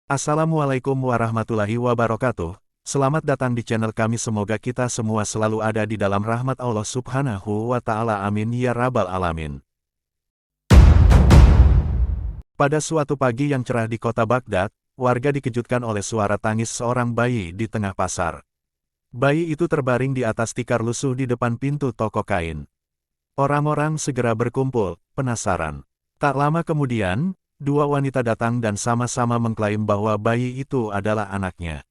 Assalamualaikum warahmatullahi wabarakatuh. Selamat datang di channel kami, semoga kita semua selalu ada di dalam rahmat Allah Subhanahu wa Ta'ala. Amin ya Rabbal 'Alamin. Pada suatu pagi yang cerah di kota Baghdad, warga dikejutkan oleh suara tangis seorang bayi di tengah pasar. Bayi itu terbaring di atas tikar lusuh di depan pintu toko kain. Orang-orang segera berkumpul, penasaran. Tak lama kemudian, dua wanita datang dan sama-sama mengklaim bahwa bayi itu adalah anaknya.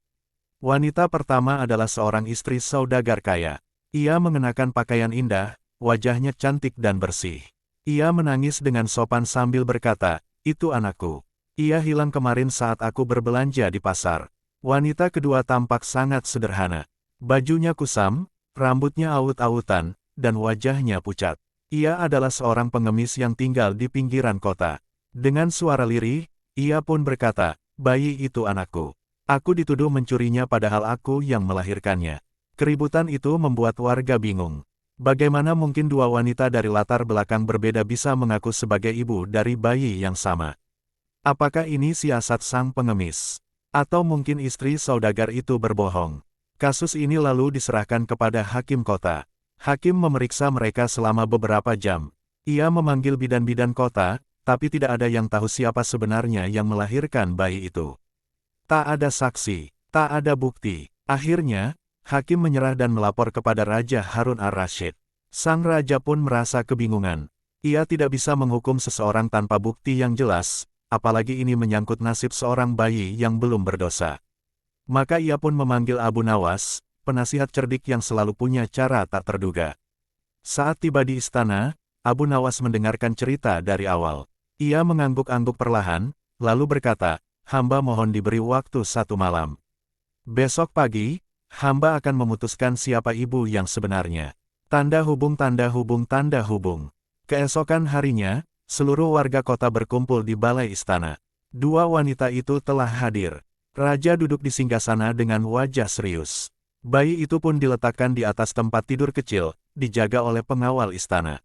Wanita pertama adalah seorang istri saudagar kaya. Ia mengenakan pakaian indah, wajahnya cantik dan bersih. Ia menangis dengan sopan sambil berkata, "Itu anakku. Ia hilang kemarin saat aku berbelanja di pasar." Wanita kedua tampak sangat sederhana. Bajunya kusam, rambutnya aut-autan, dan wajahnya pucat. Ia adalah seorang pengemis yang tinggal di pinggiran kota. Dengan suara lirih, ia pun berkata, "Bayi itu anakku. Aku dituduh mencurinya padahal aku yang melahirkannya." Keributan itu membuat warga bingung. Bagaimana mungkin dua wanita dari latar belakang berbeda bisa mengaku sebagai ibu dari bayi yang sama? Apakah ini siasat sang pengemis? Atau mungkin istri saudagar itu berbohong? Kasus ini lalu diserahkan kepada hakim kota. Hakim memeriksa mereka selama beberapa jam. Ia memanggil bidan-bidan kota, tapi tidak ada yang tahu siapa sebenarnya yang melahirkan bayi itu. Tak ada saksi, tak ada bukti. Akhirnya, hakim menyerah dan melapor kepada Raja Harun ar-Rasyid. Sang raja pun merasa kebingungan. Ia tidak bisa menghukum seseorang tanpa bukti yang jelas, apalagi ini menyangkut nasib seorang bayi yang belum berdosa. Maka ia pun memanggil Abu Nawas, penasihat cerdik yang selalu punya cara tak terduga. Saat tiba di istana, Abu Nawas mendengarkan cerita dari awal. Ia mengangguk-angguk perlahan, lalu berkata, "Hamba mohon diberi waktu 1 malam. Besok pagi, hamba akan memutuskan siapa ibu yang sebenarnya." Tanda hubung, tanda hubung, tanda hubung. Keesokan harinya, seluruh warga kota berkumpul di balai istana. Dua wanita itu telah hadir. Raja duduk di singgasana dengan wajah serius. Bayi itu pun diletakkan di atas tempat tidur kecil, dijaga oleh pengawal istana.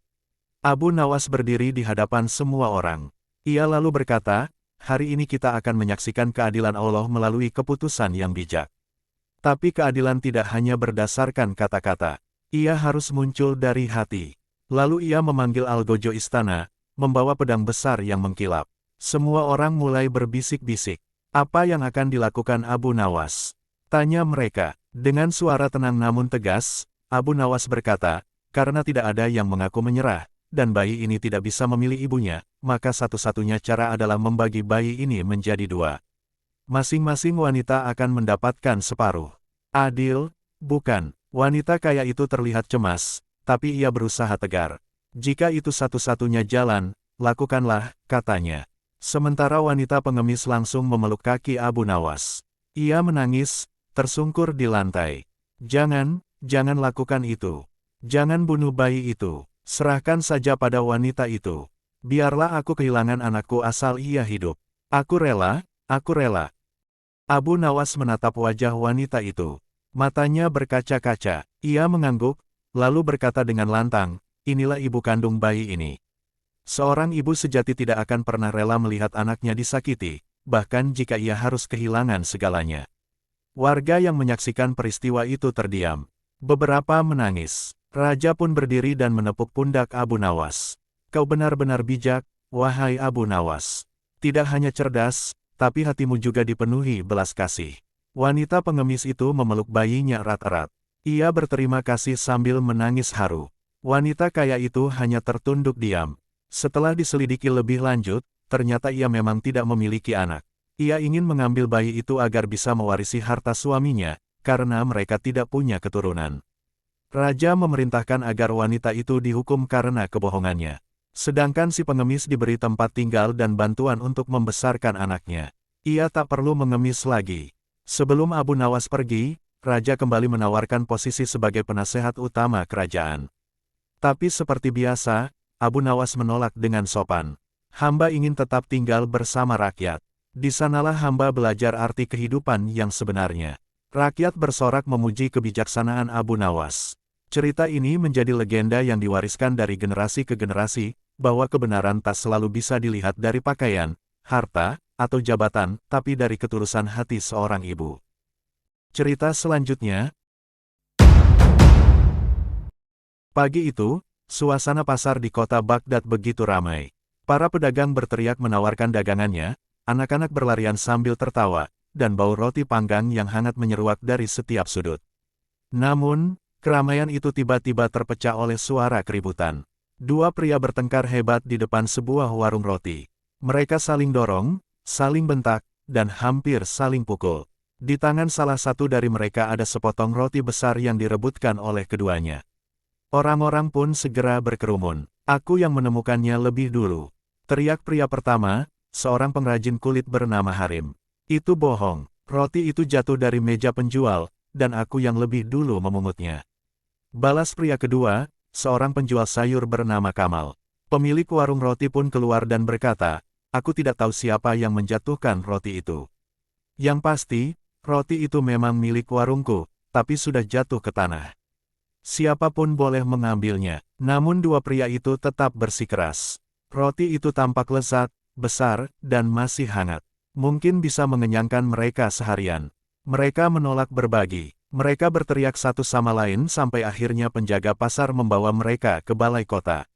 Abu Nawas berdiri di hadapan semua orang. Ia lalu berkata, "Hari ini kita akan menyaksikan keadilan Allah melalui keputusan yang bijak. Tapi keadilan tidak hanya berdasarkan kata-kata. Ia harus muncul dari hati." Lalu ia memanggil algojo istana, membawa pedang besar yang mengkilap. Semua orang mulai berbisik-bisik. "Apa yang akan dilakukan Abu Nawas?" tanya mereka. Dengan suara tenang namun tegas, Abu Nawas berkata, "Karena tidak ada yang mengaku menyerah, dan bayi ini tidak bisa memilih ibunya, maka satu-satunya cara adalah membagi bayi ini menjadi 2. Masing-masing wanita akan mendapatkan separuh." "Adil, bukan?" Wanita kaya itu terlihat cemas, tapi ia berusaha tegar. "Jika itu satu-satunya jalan, lakukanlah," katanya. Sementara wanita pengemis langsung memeluk kaki Abu Nawas. Ia menangis, tersungkur di lantai. "Jangan, jangan lakukan itu. Jangan bunuh bayi itu. Serahkan saja pada wanita itu. Biarlah aku kehilangan anakku asal ia hidup. Aku rela, aku rela." Abu Nawas menatap wajah wanita itu. Matanya berkaca-kaca. Ia mengangguk, lalu berkata dengan lantang, "Inilah ibu kandung bayi ini." Seorang ibu sejati tidak akan pernah rela melihat anaknya disakiti, bahkan jika ia harus kehilangan segalanya. Warga yang menyaksikan peristiwa itu terdiam. Beberapa menangis. Raja pun berdiri dan menepuk pundak Abu Nawas. "Kau benar-benar bijak, wahai Abu Nawas. Tidak hanya cerdas, tapi hatimu juga dipenuhi belas kasih." Wanita pengemis itu memeluk bayinya erat-erat. Ia berterima kasih sambil menangis haru. Wanita kaya itu hanya tertunduk diam. Setelah diselidiki lebih lanjut, ternyata ia memang tidak memiliki anak. Ia ingin mengambil bayi itu agar bisa mewarisi harta suaminya, karena mereka tidak punya keturunan. Raja memerintahkan agar wanita itu dihukum karena kebohongannya. Sedangkan si pengemis diberi tempat tinggal dan bantuan untuk membesarkan anaknya. Ia tak perlu mengemis lagi. Sebelum Abu Nawas pergi, Raja kembali menawarkan posisi sebagai penasehat utama kerajaan. Tapi seperti biasa, Abu Nawas menolak dengan sopan. "Hamba ingin tetap tinggal bersama rakyat. Di sanalah hamba belajar arti kehidupan yang sebenarnya." Rakyat bersorak memuji kebijaksanaan Abu Nawas. Cerita ini menjadi legenda yang diwariskan dari generasi ke generasi, bahwa kebenaran tak selalu bisa dilihat dari pakaian, harta, atau jabatan, tapi dari ketulusan hati seorang ibu. Cerita selanjutnya. Pagi itu, suasana pasar di kota Baghdad begitu ramai. Para pedagang berteriak menawarkan dagangannya, anak-anak berlarian sambil tertawa, dan bau roti panggang yang hangat menyeruak dari setiap sudut. Namun, keramaian itu tiba-tiba terpecah oleh suara keributan. Dua pria bertengkar hebat di depan sebuah warung roti. Mereka saling dorong, saling bentak, dan hampir saling pukul. Di tangan salah satu dari mereka ada sepotong roti besar yang direbutkan oleh keduanya. Orang-orang pun segera berkerumun. Aku yang menemukannya lebih dulu. Teriak pria pertama, seorang pengrajin kulit bernama Harim. Itu bohong, roti itu jatuh dari meja penjual, dan aku yang lebih dulu memungutnya. Balas pria kedua, seorang penjual sayur bernama Kamal. Pemilik warung roti pun keluar dan berkata, aku tidak tahu siapa yang menjatuhkan roti itu. Yang pasti, roti itu memang milik warungku, tapi sudah jatuh ke tanah. Siapapun boleh mengambilnya, namun dua pria itu tetap bersikeras. Roti itu tampak lezat, besar, dan masih hangat. Mungkin bisa mengenyangkan mereka seharian. Mereka menolak berbagi. Mereka berteriak satu sama lain sampai akhirnya penjaga pasar membawa mereka ke balai kota.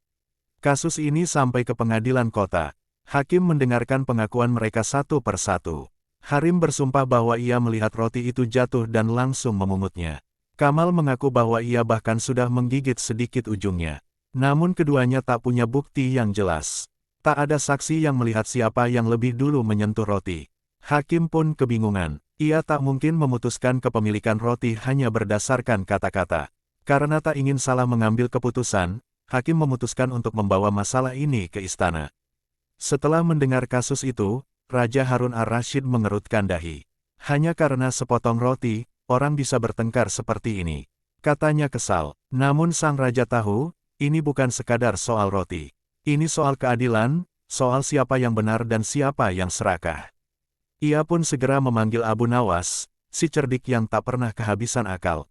Kasus ini sampai ke pengadilan kota. Hakim mendengarkan pengakuan mereka satu persatu. Harim bersumpah bahwa ia melihat roti itu jatuh dan langsung memungutnya. Kamal mengaku bahwa ia bahkan sudah menggigit sedikit ujungnya. Namun keduanya tak punya bukti yang jelas. Tak ada saksi yang melihat siapa yang lebih dulu menyentuh roti. Hakim pun kebingungan. Ia tak mungkin memutuskan kepemilikan roti hanya berdasarkan kata-kata. Karena tak ingin salah mengambil keputusan, hakim memutuskan untuk membawa masalah ini ke istana. Setelah mendengar kasus itu, Raja Harun ar-Rasyid mengerutkan dahi. Hanya karena sepotong roti, orang bisa bertengkar seperti ini. Katanya kesal. Namun sang raja tahu, ini bukan sekadar soal roti. Ini soal keadilan, soal siapa yang benar dan siapa yang serakah. Ia pun segera memanggil Abu Nawas, si cerdik yang tak pernah kehabisan akal.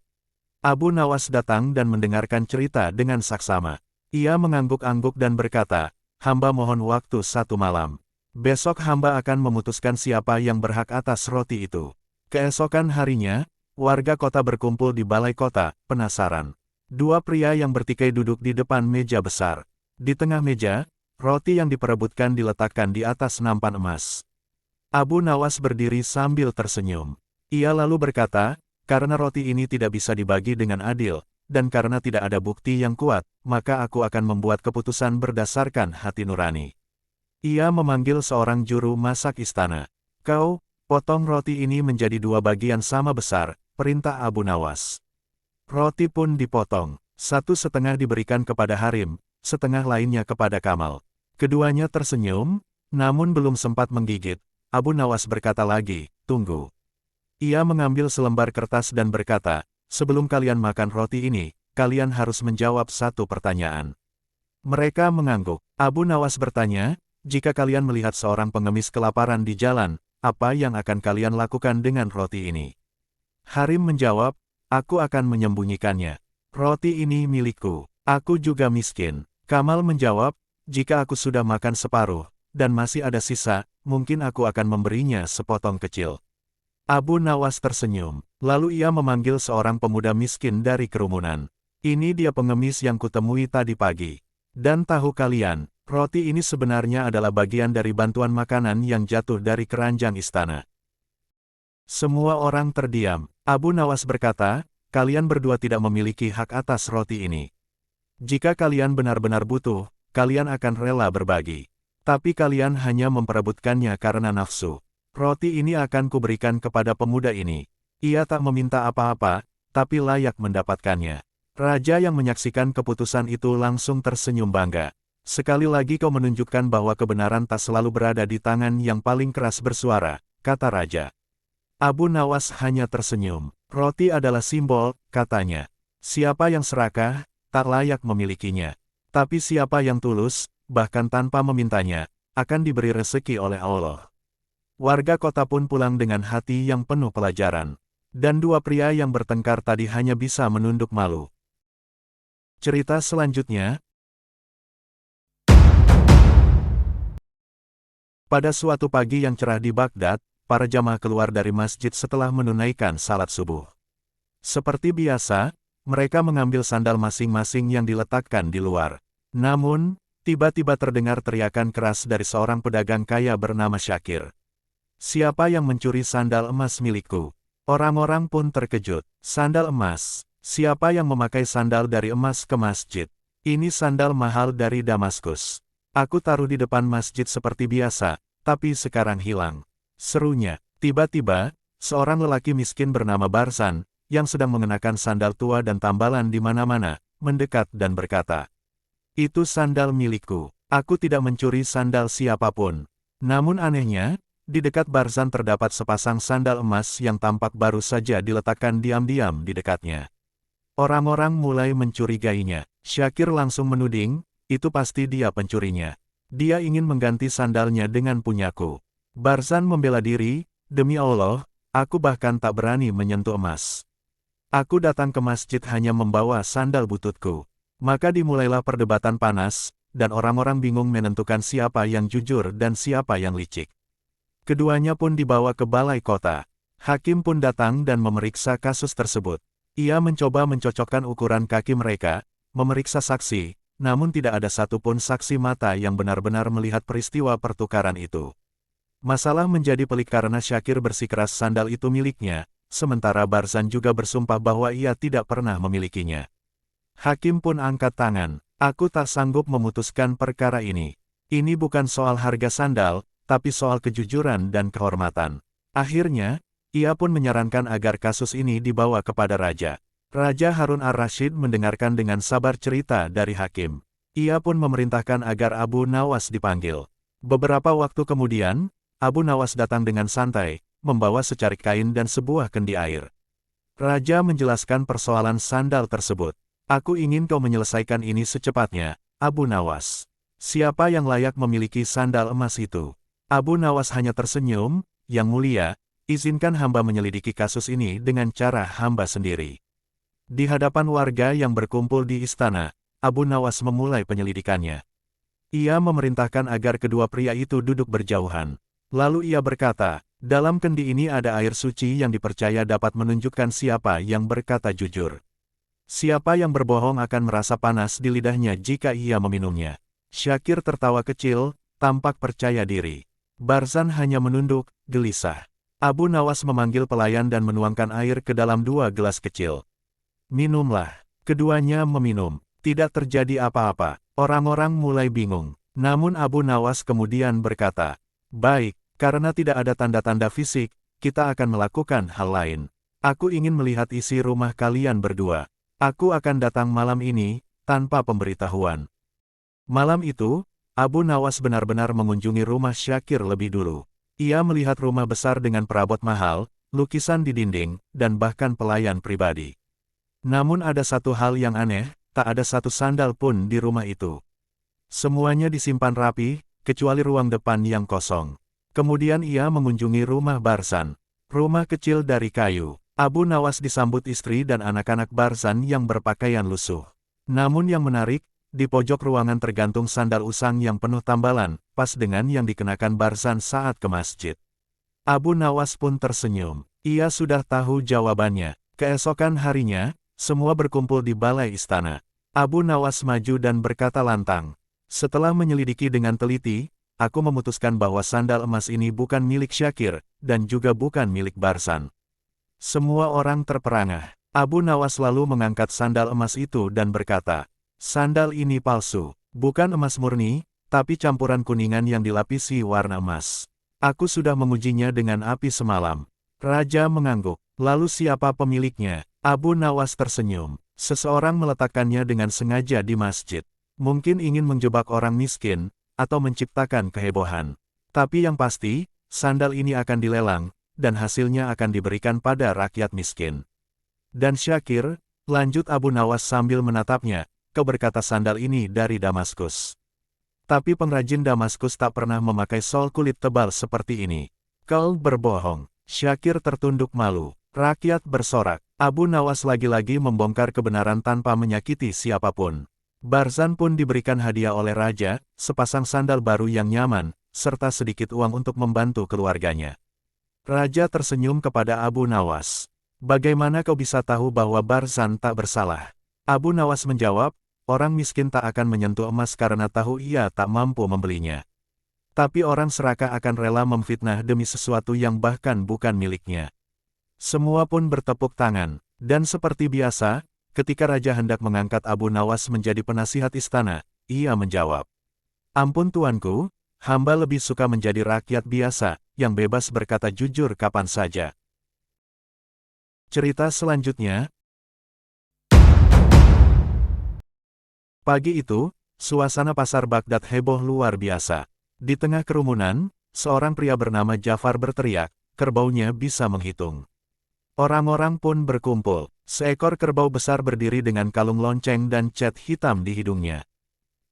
Abu Nawas datang dan mendengarkan cerita dengan saksama. Ia mengangguk-angguk dan berkata, hamba mohon waktu 1 malam. Besok hamba akan memutuskan siapa yang berhak atas roti itu. Keesokan harinya, warga kota berkumpul di balai kota, penasaran. Dua pria yang bertikai duduk di depan meja besar. Di tengah meja, roti yang diperebutkan diletakkan di atas nampan emas. Abu Nawas berdiri sambil tersenyum. Ia lalu berkata, karena roti ini tidak bisa dibagi dengan adil, dan karena tidak ada bukti yang kuat, maka aku akan membuat keputusan berdasarkan hati nurani. Ia memanggil seorang juru masak istana. Kau, potong roti ini menjadi 2 bagian sama besar, perintah Abu Nawas. Roti pun dipotong, 1/2 diberikan kepada Harim, setengah lainnya kepada Kamal. Keduanya tersenyum, namun belum sempat menggigit. Abu Nawas berkata lagi, tunggu. Ia mengambil selembar kertas dan berkata, sebelum kalian makan roti ini, kalian harus menjawab 1 pertanyaan. Mereka mengangguk. Abu Nawas bertanya, jika kalian melihat seorang pengemis kelaparan di jalan, apa yang akan kalian lakukan dengan roti ini? Harim menjawab, aku akan menyembunyikannya. Roti ini milikku. Aku juga miskin. Kamal menjawab, jika aku sudah makan separuh, dan masih ada sisa, mungkin aku akan memberinya sepotong kecil. Abu Nawas tersenyum. Lalu ia memanggil seorang pemuda miskin dari kerumunan. Ini dia pengemis yang kutemui tadi pagi. Dan tahu kalian, roti ini sebenarnya adalah bagian dari bantuan makanan yang jatuh dari keranjang istana. Semua orang terdiam. Abu Nawas berkata, kalian berdua tidak memiliki hak atas roti ini. Jika kalian benar-benar butuh, kalian akan rela berbagi. Tapi kalian hanya memperebutkannya karena nafsu. Roti ini akan kuberikan kepada pemuda ini. Ia tak meminta apa-apa, tapi layak mendapatkannya. Raja yang menyaksikan keputusan itu langsung tersenyum bangga. Sekali lagi kau menunjukkan bahwa kebenaran tak selalu berada di tangan yang paling keras bersuara, kata Raja. Abu Nawas hanya tersenyum. Roti adalah simbol, katanya. Siapa yang serakah, tak layak memilikinya. Tapi siapa yang tulus, bahkan tanpa memintanya, akan diberi rezeki oleh Allah. Warga kota pun pulang dengan hati yang penuh pelajaran. Dan dua pria yang bertengkar tadi hanya bisa menunduk malu. Cerita selanjutnya, Pada suatu pagi yang cerah di Baghdad, para jamaah keluar dari masjid setelah menunaikan salat subuh. Seperti biasa, mereka mengambil sandal masing-masing yang diletakkan di luar. Namun, tiba-tiba terdengar teriakan keras dari seorang pedagang kaya bernama Syakir. "Siapa yang mencuri sandal emas milikku?" Orang-orang pun terkejut. "Sandal emas? Siapa yang memakai sandal dari emas ke masjid? Ini sandal mahal dari Damaskus. Aku taruh di depan masjid seperti biasa, tapi sekarang hilang," serunya. Tiba-tiba, seorang lelaki miskin bernama Barzan, yang sedang mengenakan sandal tua dan tambalan di mana-mana, mendekat dan berkata, "Itu sandal milikku. Aku tidak mencuri sandal siapapun." Namun anehnya, di dekat Barzan terdapat sepasang sandal emas yang tampak baru saja diletakkan diam-diam di dekatnya. Orang-orang mulai mencurigainya. Syakir langsung menuding, "Itu pasti dia pencurinya. Dia ingin mengganti sandalnya dengan punyaku." Barzan membela diri, "Demi Allah, aku bahkan tak berani menyentuh emas. Aku datang ke masjid hanya membawa sandal bututku." Maka dimulailah perdebatan panas, dan orang-orang bingung menentukan siapa yang jujur dan siapa yang licik. Keduanya pun dibawa ke balai kota. Hakim pun datang dan memeriksa kasus tersebut. Ia mencoba mencocokkan ukuran kaki mereka, memeriksa saksi, namun tidak ada satupun saksi mata yang benar-benar melihat peristiwa pertukaran itu. Masalah menjadi pelik karena Syakir bersikeras sandal itu miliknya, sementara Barzan juga bersumpah bahwa ia tidak pernah memilikinya. Hakim pun angkat tangan. "Aku tak sanggup memutuskan perkara ini. Ini bukan soal harga sandal, tapi soal kejujuran dan kehormatan." Akhirnya, ia pun menyarankan agar kasus ini dibawa kepada Raja. Raja Harun ar-Rasyid mendengarkan dengan sabar cerita dari hakim. Ia pun memerintahkan agar Abu Nawas dipanggil. Beberapa waktu kemudian, Abu Nawas datang dengan santai, membawa secarik kain dan sebuah kendi air. Raja menjelaskan persoalan sandal tersebut. "Aku ingin kau menyelesaikan ini secepatnya, Abu Nawas. Siapa yang layak memiliki sandal emas itu?" Abu Nawas hanya tersenyum, "Yang mulia, izinkan hamba menyelidiki kasus ini dengan cara hamba sendiri." Di hadapan warga yang berkumpul di istana, Abu Nawas memulai penyelidikannya. Ia memerintahkan agar kedua pria itu duduk berjauhan. Lalu ia berkata, "Dalam kendi ini ada air suci yang dipercaya dapat menunjukkan siapa yang berkata jujur. Siapa yang berbohong akan merasa panas di lidahnya jika ia meminumnya." Syakir tertawa kecil, tampak percaya diri. Barzan hanya menunduk, gelisah. Abu Nawas memanggil pelayan dan menuangkan air ke dalam 2 gelas kecil. "Minumlah." Keduanya meminum. Tidak terjadi apa-apa. Orang-orang mulai bingung. Namun Abu Nawas kemudian berkata, "Baik, karena tidak ada tanda-tanda fisik, kita akan melakukan hal lain. Aku ingin melihat isi rumah kalian berdua. Aku akan datang malam ini, tanpa pemberitahuan." Malam itu, Abu Nawas benar-benar mengunjungi rumah Syakir lebih dulu. Ia melihat rumah besar dengan perabot mahal, lukisan di dinding, dan bahkan pelayan pribadi. Namun ada satu hal yang aneh, tak ada satu sandal pun di rumah itu. Semuanya disimpan rapi, kecuali ruang depan yang kosong. Kemudian ia mengunjungi rumah Barzan. Rumah kecil dari kayu. Abu Nawas disambut istri dan anak-anak Barzan yang berpakaian lusuh. Namun yang menarik, di pojok ruangan tergantung sandal usang yang penuh tambalan, pas dengan yang dikenakan Barzan saat ke masjid. Abu Nawas pun tersenyum. Ia sudah tahu jawabannya. Keesokan harinya, semua berkumpul di balai istana. Abu Nawas maju dan berkata lantang, "Setelah menyelidiki dengan teliti, aku memutuskan bahwa sandal emas ini bukan milik Syakir, dan juga bukan milik Barzan." Semua orang terperangah. Abu Nawas lalu mengangkat sandal emas itu dan berkata, "Sandal ini palsu, bukan emas murni, tapi campuran kuningan yang dilapisi warna emas. Aku sudah mengujinya dengan api semalam." Raja mengangguk. "Lalu siapa pemiliknya?" Abu Nawas tersenyum. "Seseorang meletakkannya dengan sengaja di masjid. Mungkin ingin menjebak orang miskin, atau menciptakan kehebohan. Tapi yang pasti, sandal ini akan dilelang, dan hasilnya akan diberikan pada rakyat miskin. Dan Syakir," lanjut Abu Nawas sambil menatapnya, "kau berkata sandal ini dari Damaskus. Tapi pengrajin Damaskus tak pernah memakai sol kulit tebal seperti ini. Kau berbohong." Syakir tertunduk malu. Rakyat bersorak. Abu Nawas lagi-lagi membongkar kebenaran tanpa menyakiti siapapun. Barzan pun diberikan hadiah oleh raja, sepasang sandal baru yang nyaman, serta sedikit uang untuk membantu keluarganya. Raja tersenyum kepada Abu Nawas. Bagaimana kau bisa tahu bahwa Barzan tak bersalah? Abu Nawas menjawab, orang miskin tak akan menyentuh emas karena tahu ia tak mampu membelinya. Tapi orang serakah akan rela memfitnah demi sesuatu yang bahkan bukan miliknya. Semua pun bertepuk tangan, dan seperti biasa, ketika Raja hendak mengangkat Abu Nawas menjadi penasihat istana, ia menjawab, "Ampun tuanku, hamba lebih suka menjadi rakyat biasa, yang bebas berkata jujur kapan saja." Cerita selanjutnya. Pagi itu, suasana pasar Baghdad heboh luar biasa. Di tengah kerumunan, seorang pria bernama Jafar berteriak, kerbaunya bisa menghitung. Orang-orang pun berkumpul. Seekor kerbau besar berdiri dengan kalung lonceng dan cat hitam di hidungnya.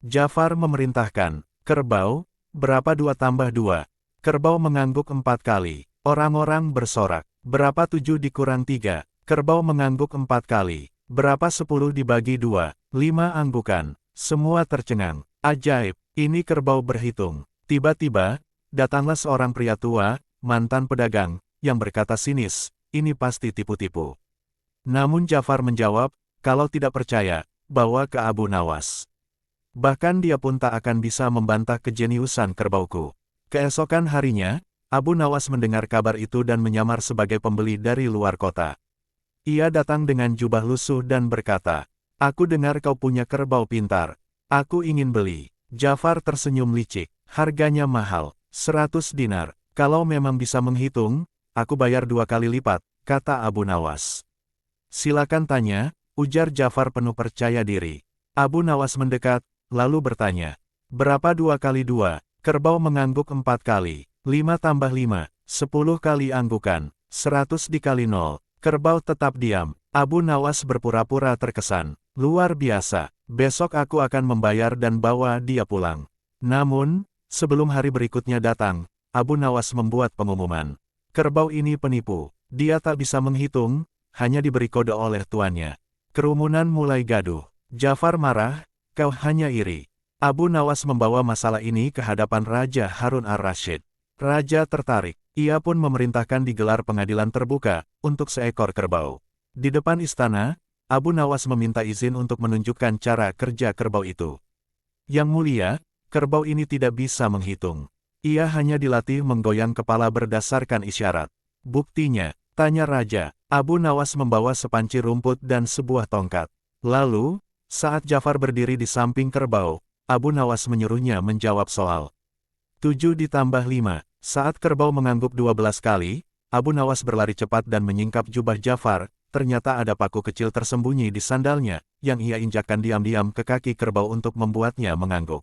Jafar memerintahkan, "Kerbau, berapa 2 tambah 2? Kerbau mengangguk 4 kali. Orang-orang bersorak, "Berapa 7 dikurang 3? Kerbau mengangguk 4 kali. Berapa 10 dibagi 2? 5 anggukan." Semua tercengang. Ajaib, ini kerbau berhitung. Tiba-tiba, datanglah seorang pria tua, mantan pedagang, yang berkata sinis, "Ini pasti tipu-tipu." Namun Jafar menjawab, kalau tidak percaya, bawa ke Abu Nawas. Bahkan dia pun tak akan bisa membantah kejeniusan kerbauku. Keesokan harinya, Abu Nawas mendengar kabar itu dan menyamar sebagai pembeli dari luar kota. Ia datang dengan jubah lusuh dan berkata, "Aku dengar kau punya kerbau pintar. Aku ingin beli." Jafar tersenyum licik, "Harganya mahal, 100 dinar. Kalau memang bisa menghitung, aku bayar 2 kali lipat," kata Abu Nawas. "Silakan tanya," ujar Jafar penuh percaya diri. Abu Nawas mendekat, lalu bertanya, "Berapa 2 kali 2? Kerbau mengangguk 4 kali. 5 tambah 5, 10 kali anggukan. 100 dikali 0. Kerbau tetap diam. Abu Nawas berpura-pura terkesan. "Luar biasa. Besok aku akan membayar dan bawa dia pulang." Namun, sebelum hari berikutnya datang, Abu Nawas membuat pengumuman. Kerbau ini penipu. Dia tak bisa menghitung, hanya diberi kode oleh tuannya. Kerumunan mulai gaduh. Jafar marah, "Kau hanya iri." Abu Nawas membawa masalah ini ke hadapan Raja Harun ar-Rasyid. Raja tertarik. Ia pun memerintahkan digelar pengadilan terbuka untuk seekor kerbau. Di depan istana, Abu Nawas meminta izin untuk menunjukkan cara kerja kerbau itu. "Yang mulia, kerbau ini tidak bisa menghitung. Ia hanya dilatih menggoyang kepala berdasarkan isyarat." "Buktinya?" tanya Raja. Abu Nawas membawa sepanci rumput dan sebuah tongkat. Lalu, saat Jafar berdiri di samping kerbau, Abu Nawas menyuruhnya menjawab soal. 7 ditambah 5. Saat kerbau mengangguk 12 kali, Abu Nawas berlari cepat dan menyingkap jubah Jafar. Ternyata ada paku kecil tersembunyi di sandalnya, yang ia injakkan diam-diam ke kaki kerbau untuk membuatnya mengangguk.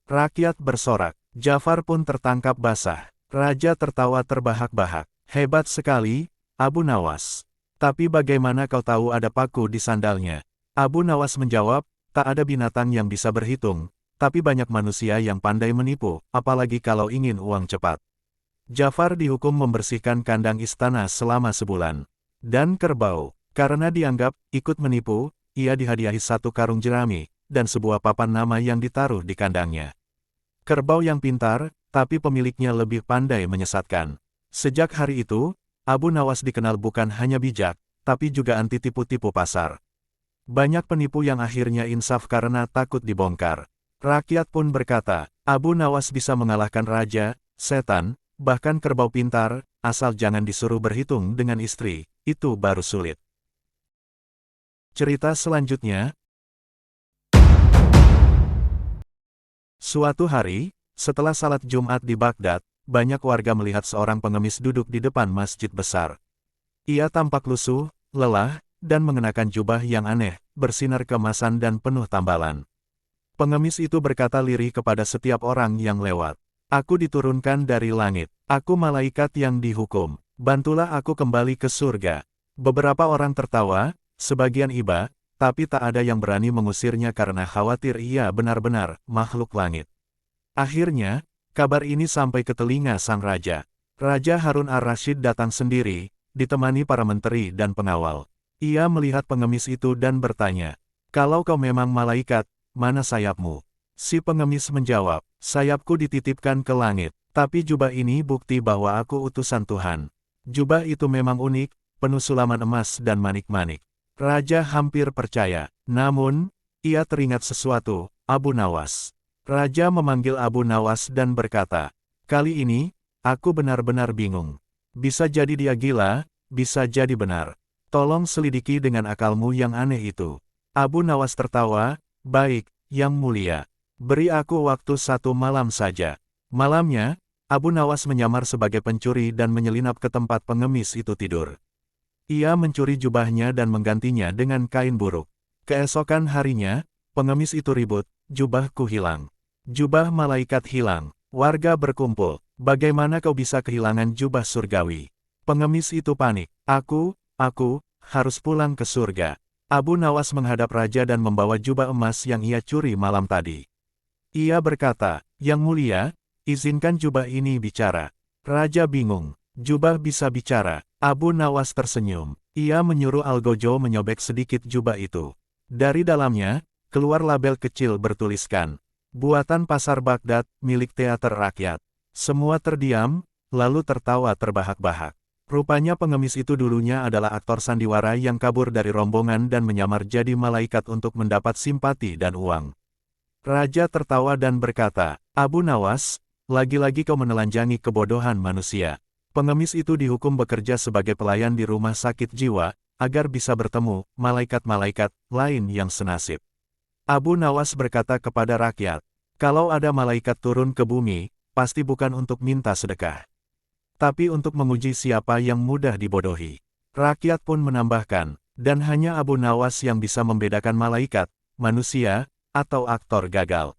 Rakyat bersorak. Jafar pun tertangkap basah. Raja tertawa terbahak-bahak. "Hebat sekali, Abu Nawas. Tapi bagaimana kau tahu ada paku di sandalnya?" Abu Nawas menjawab, "Tak ada binatang yang bisa berhitung, tapi banyak manusia yang pandai menipu, apalagi kalau ingin uang cepat." Jafar dihukum membersihkan kandang istana selama sebulan. Dan kerbau, karena dianggap ikut menipu, ia dihadiahi 1 karung jerami, dan sebuah papan nama yang ditaruh di kandangnya. Kerbau yang pintar, tapi pemiliknya lebih pandai menyesatkan. Sejak hari itu, Abu Nawas dikenal bukan hanya bijak, tapi juga anti tipu-tipu pasar. Banyak penipu yang akhirnya insaf karena takut dibongkar. Rakyat pun berkata, Abu Nawas bisa mengalahkan raja, setan, bahkan kerbau pintar, asal jangan disuruh berhitung dengan istri, itu baru sulit. Cerita selanjutnya. Suatu hari, setelah salat Jumat di Baghdad, banyak warga melihat seorang pengemis duduk di depan masjid besar. Ia tampak lusuh, lelah, dan mengenakan jubah yang aneh, bersinar keemasan dan penuh tambalan. Pengemis itu berkata lirih kepada setiap orang yang lewat, "Aku diturunkan dari langit, aku malaikat yang dihukum, bantulah aku kembali ke surga." Beberapa orang tertawa, sebagian iba, tapi tak ada yang berani mengusirnya karena khawatir ia benar-benar makhluk langit. Akhirnya, kabar ini sampai ke telinga sang raja. Raja Harun ar-Rasyid datang sendiri, ditemani para menteri dan pengawal. Ia melihat pengemis itu dan bertanya, "Kalau kau memang malaikat, mana sayapmu?" Si pengemis menjawab, sayapku dititipkan ke langit, tapi jubah ini bukti bahwa aku utusan Tuhan. Jubah itu memang unik, penuh sulaman emas dan manik-manik. Raja hampir percaya, namun, ia teringat sesuatu, Abu Nawas. Raja memanggil Abu Nawas dan berkata, kali ini, aku benar-benar bingung. Bisa jadi dia gila, bisa jadi benar. Tolong selidiki dengan akalmu yang aneh itu. Abu Nawas tertawa, baik, Yang Mulia. Beri aku waktu 1 malam saja. Malamnya, Abu Nawas menyamar sebagai pencuri dan menyelinap ke tempat pengemis itu tidur. Ia mencuri jubahnya dan menggantinya dengan kain buruk. Keesokan harinya, pengemis itu ribut, jubahku hilang. Jubah malaikat hilang. Warga berkumpul, bagaimana kau bisa kehilangan jubah surgawi? Pengemis itu panik, aku harus pulang ke surga. Abu Nawas menghadap raja dan membawa jubah emas yang ia curi malam tadi. Ia berkata, Yang Mulia, izinkan jubah ini bicara. Raja bingung, jubah bisa bicara. Abu Nawas tersenyum. Ia menyuruh Algojo menyobek sedikit jubah itu. Dari dalamnya, keluar label kecil bertuliskan, buatan pasar Baghdad, milik teater rakyat. Semua terdiam, lalu tertawa terbahak-bahak. Rupanya pengemis itu dulunya adalah aktor sandiwara yang kabur dari rombongan dan menyamar jadi malaikat untuk mendapat simpati dan uang. Raja tertawa dan berkata, Abu Nawas, lagi-lagi kau menelanjangi kebodohan manusia. Pengemis itu dihukum bekerja sebagai pelayan di rumah sakit jiwa, agar bisa bertemu malaikat-malaikat lain yang senasib. Abu Nawas berkata kepada rakyat, kalau ada malaikat turun ke bumi, pasti bukan untuk minta sedekah, tapi untuk menguji siapa yang mudah dibodohi. Rakyat pun menambahkan, dan hanya Abu Nawas yang bisa membedakan malaikat, manusia, atau aktor gagal.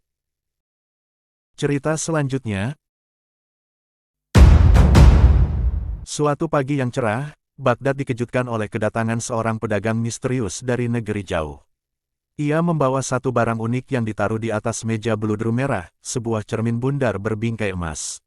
Cerita selanjutnya. Suatu pagi yang cerah, Baghdad dikejutkan oleh kedatangan seorang pedagang misterius dari negeri jauh. Ia membawa satu barang unik yang ditaruh di atas meja beludru merah, sebuah cermin bundar berbingkai emas.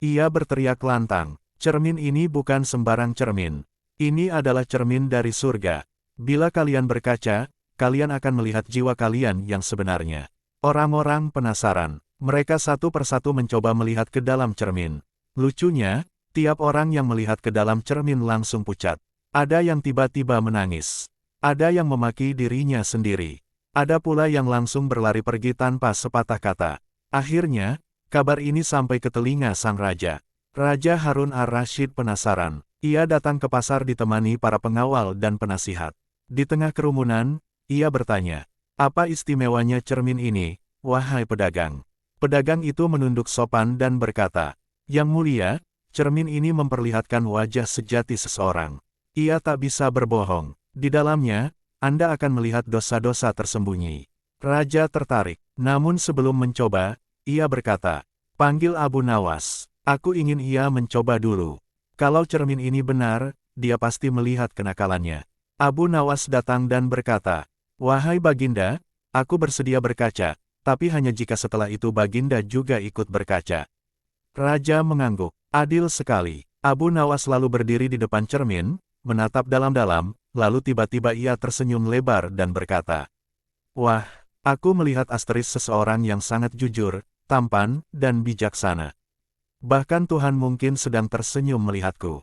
Ia berteriak lantang, cermin ini bukan sembarang cermin. Ini adalah cermin dari surga. Bila kalian berkaca, kalian akan melihat jiwa kalian yang sebenarnya. Orang-orang penasaran. Mereka satu persatu mencoba melihat ke dalam cermin. Lucunya, tiap orang yang melihat ke dalam cermin langsung pucat. Ada yang tiba-tiba menangis. Ada yang memaki dirinya sendiri. Ada pula yang langsung berlari pergi tanpa sepatah kata. Akhirnya, kabar ini sampai ke telinga sang raja. Raja Harun ar-Rasyid penasaran. Ia datang ke pasar ditemani para pengawal dan penasihat. Di tengah kerumunan, ia bertanya, apa istimewanya cermin ini, wahai pedagang? Pedagang itu menunduk sopan dan berkata, Yang Mulia, cermin ini memperlihatkan wajah sejati seseorang. Ia tak bisa berbohong. Di dalamnya, Anda akan melihat dosa-dosa tersembunyi. Raja tertarik. Namun sebelum mencoba, ia berkata, panggil Abu Nawas. Aku ingin ia mencoba dulu. Kalau cermin ini benar, dia pasti melihat kenakalannya. Abu Nawas datang dan berkata, wahai Baginda, aku bersedia berkaca, tapi hanya jika setelah itu Baginda juga ikut berkaca. Raja mengangguk. Adil sekali. Abu Nawas lalu berdiri di depan cermin, menatap dalam-dalam, lalu tiba-tiba ia tersenyum lebar dan berkata, wah, aku melihat asteris seseorang yang sangat jujur, tampan, dan bijaksana. Bahkan Tuhan mungkin sedang tersenyum melihatku.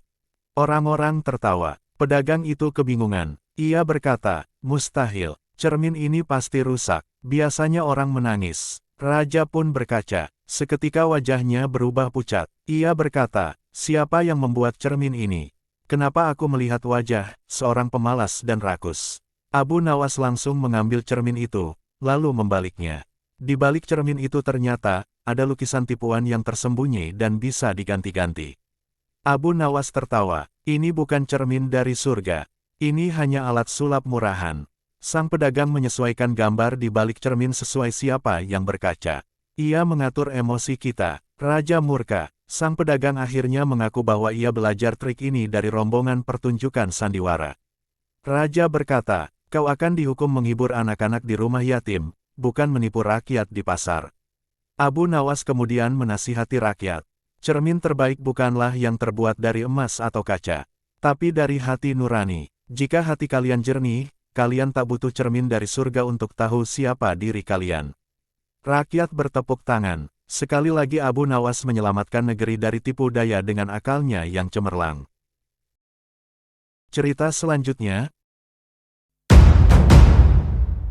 Orang-orang tertawa. Pedagang itu kebingungan. Ia berkata, mustahil, cermin ini pasti rusak. Biasanya orang menangis. Raja pun berkaca. Seketika wajahnya berubah pucat. Ia berkata, siapa yang membuat cermin ini? Kenapa aku melihat wajah seorang pemalas dan rakus? Abu Nawas langsung mengambil cermin itu, lalu membaliknya. Di balik cermin itu ternyata ada lukisan tipuan yang tersembunyi dan bisa diganti-ganti. Abu Nawas tertawa. Ini bukan cermin dari surga. Ini hanya alat sulap murahan. Sang pedagang menyesuaikan gambar di balik cermin sesuai siapa yang berkaca. Ia mengatur emosi kita. Raja murka. Sang pedagang akhirnya mengaku bahwa ia belajar trik ini dari rombongan pertunjukan sandiwara. Raja berkata, kau akan dihukum menghibur anak-anak di rumah yatim, bukan menipu rakyat di pasar. Abu Nawas kemudian menasihati rakyat. Cermin terbaik bukanlah yang terbuat dari emas atau kaca, tapi dari hati nurani. Jika hati kalian jernih, kalian tak butuh cermin dari surga untuk tahu siapa diri kalian. Rakyat bertepuk tangan. Sekali lagi Abu Nawas menyelamatkan negeri dari tipu daya dengan akalnya yang cemerlang. Cerita selanjutnya.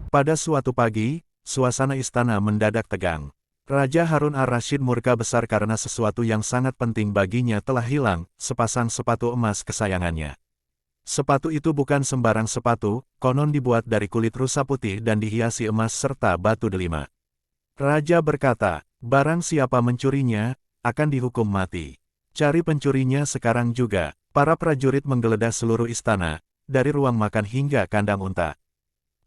Pada suatu pagi, suasana istana mendadak tegang. Raja Harun ar-Rasyid murka besar karena sesuatu yang sangat penting baginya telah hilang, sepasang sepatu emas kesayangannya. Sepatu itu bukan sembarang sepatu, konon dibuat dari kulit rusa putih dan dihiasi emas serta batu delima. Raja berkata, barang siapa mencurinya, akan dihukum mati. Cari pencurinya sekarang juga. Para prajurit menggeledah seluruh istana, dari ruang makan hingga kandang unta.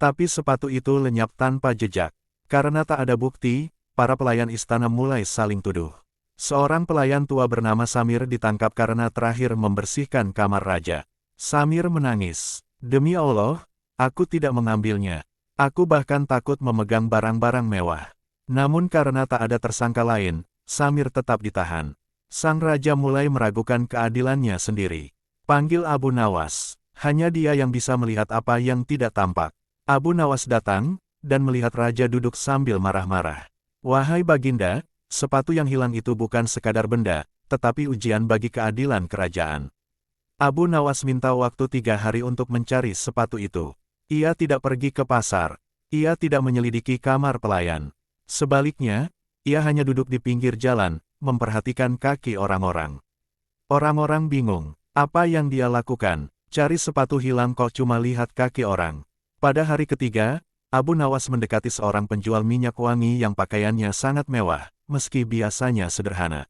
Tapi sepatu itu lenyap tanpa jejak. Karena tak ada bukti, para pelayan istana mulai saling tuduh. Seorang pelayan tua bernama Samir ditangkap karena terakhir membersihkan kamar raja. Samir menangis. Demi Allah, aku tidak mengambilnya. Aku bahkan takut memegang barang-barang mewah. Namun karena tak ada tersangka lain, Samir tetap ditahan. Sang raja mulai meragukan keadilannya sendiri. Panggil Abu Nawas. Hanya dia yang bisa melihat apa yang tidak tampak. Abu Nawas datang, dan melihat raja duduk sambil marah-marah. Wahai Baginda, sepatu yang hilang itu bukan sekadar benda, tetapi ujian bagi keadilan kerajaan. Abu Nawas minta waktu 3 hari untuk mencari sepatu itu. Ia tidak pergi ke pasar. Ia tidak menyelidiki kamar pelayan. Sebaliknya, ia hanya duduk di pinggir jalan, memperhatikan kaki orang-orang. Orang-orang bingung, apa yang dia lakukan? Cari sepatu hilang kok cuma lihat kaki orang. Pada hari ketiga, Abu Nawas mendekati seorang penjual minyak wangi yang pakaiannya sangat mewah, meski biasanya sederhana.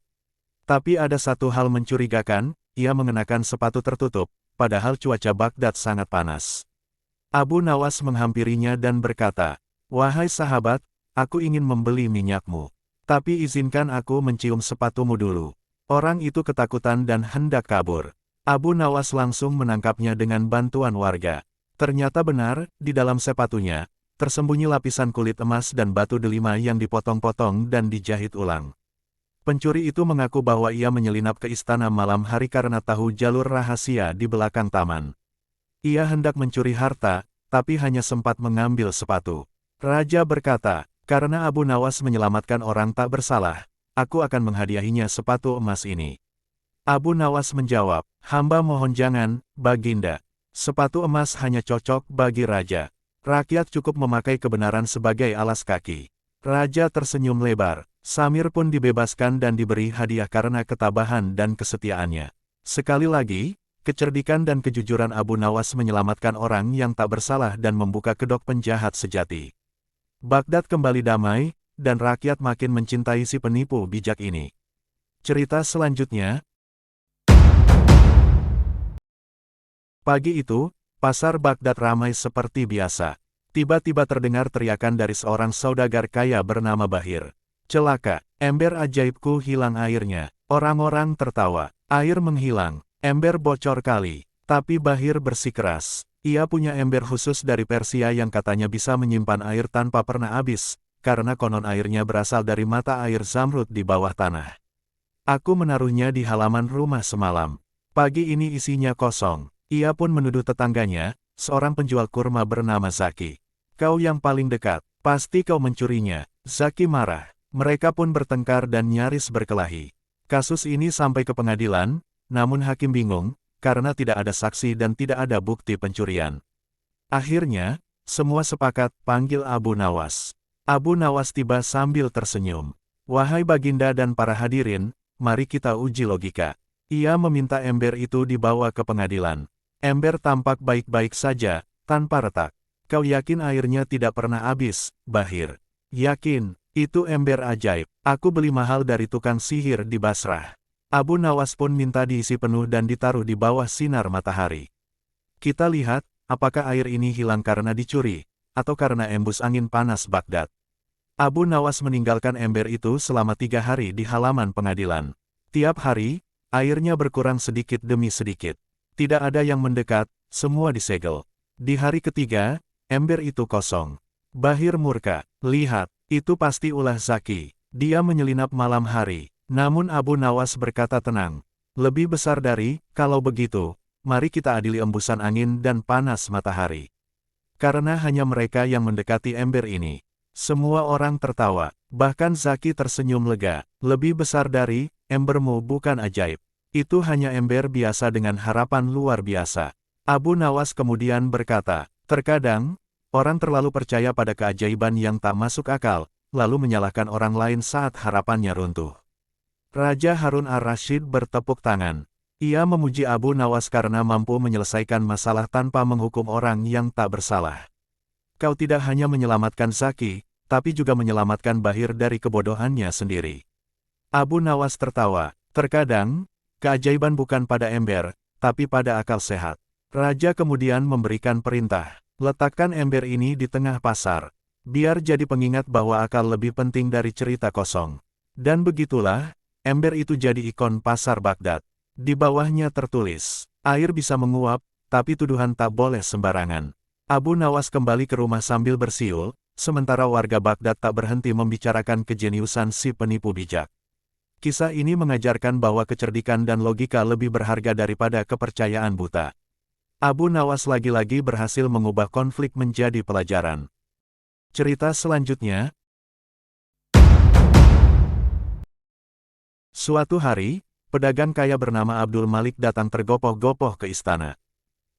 Tapi ada satu hal mencurigakan, ia mengenakan sepatu tertutup, padahal cuaca Baghdad sangat panas. Abu Nawas menghampirinya dan berkata, wahai sahabat, aku ingin membeli minyakmu. Tapi izinkan aku mencium sepatumu dulu. Orang itu ketakutan dan hendak kabur. Abu Nawas langsung menangkapnya dengan bantuan warga. Ternyata benar, di dalam sepatunya, tersembunyi lapisan kulit emas dan batu delima yang dipotong-potong dan dijahit ulang. Pencuri itu mengaku bahwa ia menyelinap ke istana malam hari karena tahu jalur rahasia di belakang taman. Ia hendak mencuri harta, tapi hanya sempat mengambil sepatu. Raja berkata, karena Abu Nawas menyelamatkan orang tak bersalah, aku akan menghadiahinya sepatu emas ini. Abu Nawas menjawab, hamba mohon jangan, Baginda. Sepatu emas hanya cocok bagi raja. Rakyat cukup memakai kebenaran sebagai alas kaki. Raja tersenyum lebar. Samir pun dibebaskan dan diberi hadiah karena ketabahan dan kesetiaannya. Sekali lagi, kecerdikan dan kejujuran Abu Nawas menyelamatkan orang yang tak bersalah dan membuka kedok penjahat sejati. Baghdad kembali damai, dan rakyat makin mencintai si penipu bijak ini. Cerita selanjutnya. Pagi itu, pasar Baghdad ramai seperti biasa. Tiba-tiba terdengar teriakan dari seorang saudagar kaya bernama Bahir. Celaka, ember ajaibku hilang airnya. Orang-orang tertawa. Air menghilang, ember bocor kali. Tapi Bahir bersikeras. Ia punya ember khusus dari Persia yang katanya bisa menyimpan air tanpa pernah habis, karena konon airnya berasal dari mata air zamrud di bawah tanah. Aku menaruhnya di halaman rumah semalam. Pagi ini isinya kosong. Ia pun menuduh tetangganya, seorang penjual kurma bernama Zaki. Kau yang paling dekat, pasti kau mencurinya. Zaki marah. Mereka pun bertengkar dan nyaris berkelahi. Kasus ini sampai ke pengadilan, namun hakim bingung, karena tidak ada saksi dan tidak ada bukti pencurian. Akhirnya, semua sepakat panggil Abu Nawas. Abu Nawas tiba sambil tersenyum. Wahai Baginda dan para hadirin, mari kita uji logika. Ia meminta ember itu dibawa ke pengadilan. Ember tampak baik-baik saja, tanpa retak. Kau yakin airnya tidak pernah habis, Bahir? Yakin, itu ember ajaib. Aku beli mahal dari tukang sihir di Basrah. Abu Nawas pun minta diisi penuh dan ditaruh di bawah sinar matahari. Kita lihat, apakah air ini hilang karena dicuri, atau karena embus angin panas Baghdad. Abu Nawas meninggalkan ember itu selama 3 hari di halaman pengadilan. Tiap hari, airnya berkurang sedikit demi sedikit. Tidak ada yang mendekat, semua disegel. Di hari ketiga, ember itu kosong. Bahir murka. Lihat, itu pasti ulah Zaki. Dia menyelinap malam hari. Namun Abu Nawas berkata tenang. Lebih besar dari, kalau begitu, mari kita adili embusan angin dan panas matahari. Karena hanya mereka yang mendekati ember ini. Semua orang tertawa, bahkan Zaki tersenyum lega. Lebih besar dari, embermu bukan ajaib. Itu hanya ember biasa dengan harapan luar biasa. Abu Nawas kemudian berkata, terkadang, orang terlalu percaya pada keajaiban yang tak masuk akal, lalu menyalahkan orang lain saat harapannya runtuh. Raja Harun ar-Rasyid bertepuk tangan. Ia memuji Abu Nawas karena mampu menyelesaikan masalah tanpa menghukum orang yang tak bersalah. Kau tidak hanya menyelamatkan Zaki, tapi juga menyelamatkan Bahir dari kebodohannya sendiri. Abu Nawas tertawa, terkadang, keajaiban bukan pada ember, tapi pada akal sehat. Raja kemudian memberikan perintah, letakkan ember ini di tengah pasar, biar jadi pengingat bahwa akal lebih penting dari cerita kosong. Dan begitulah, ember itu jadi ikon pasar Baghdad. Di bawahnya tertulis, air bisa menguap, tapi tuduhan tak boleh sembarangan. Abu Nawas kembali ke rumah sambil bersiul, sementara warga Baghdad tak berhenti membicarakan kejeniusan si penipu bijak. Kisah ini mengajarkan bahwa kecerdikan dan logika lebih berharga daripada kepercayaan buta. Abu Nawas lagi-lagi berhasil mengubah konflik menjadi pelajaran. Cerita selanjutnya. Suatu hari, pedagang kaya bernama Abdul Malik datang tergopoh-gopoh ke istana.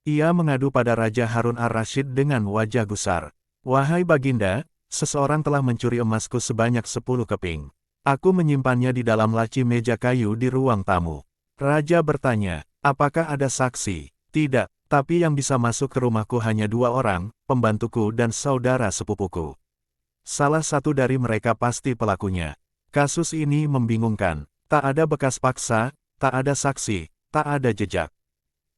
Ia mengadu pada Raja Harun ar-Rasyid dengan wajah gusar. Wahai Baginda, seseorang telah mencuri emasku sebanyak 10 keping. Aku menyimpannya di dalam laci meja kayu di ruang tamu. Raja bertanya, apakah ada saksi? Tidak, tapi yang bisa masuk ke rumahku hanya 2 orang, pembantuku dan saudara sepupuku. Salah satu dari mereka pasti pelakunya. Kasus ini membingungkan. Tak ada bekas paksa, tak ada saksi, tak ada jejak.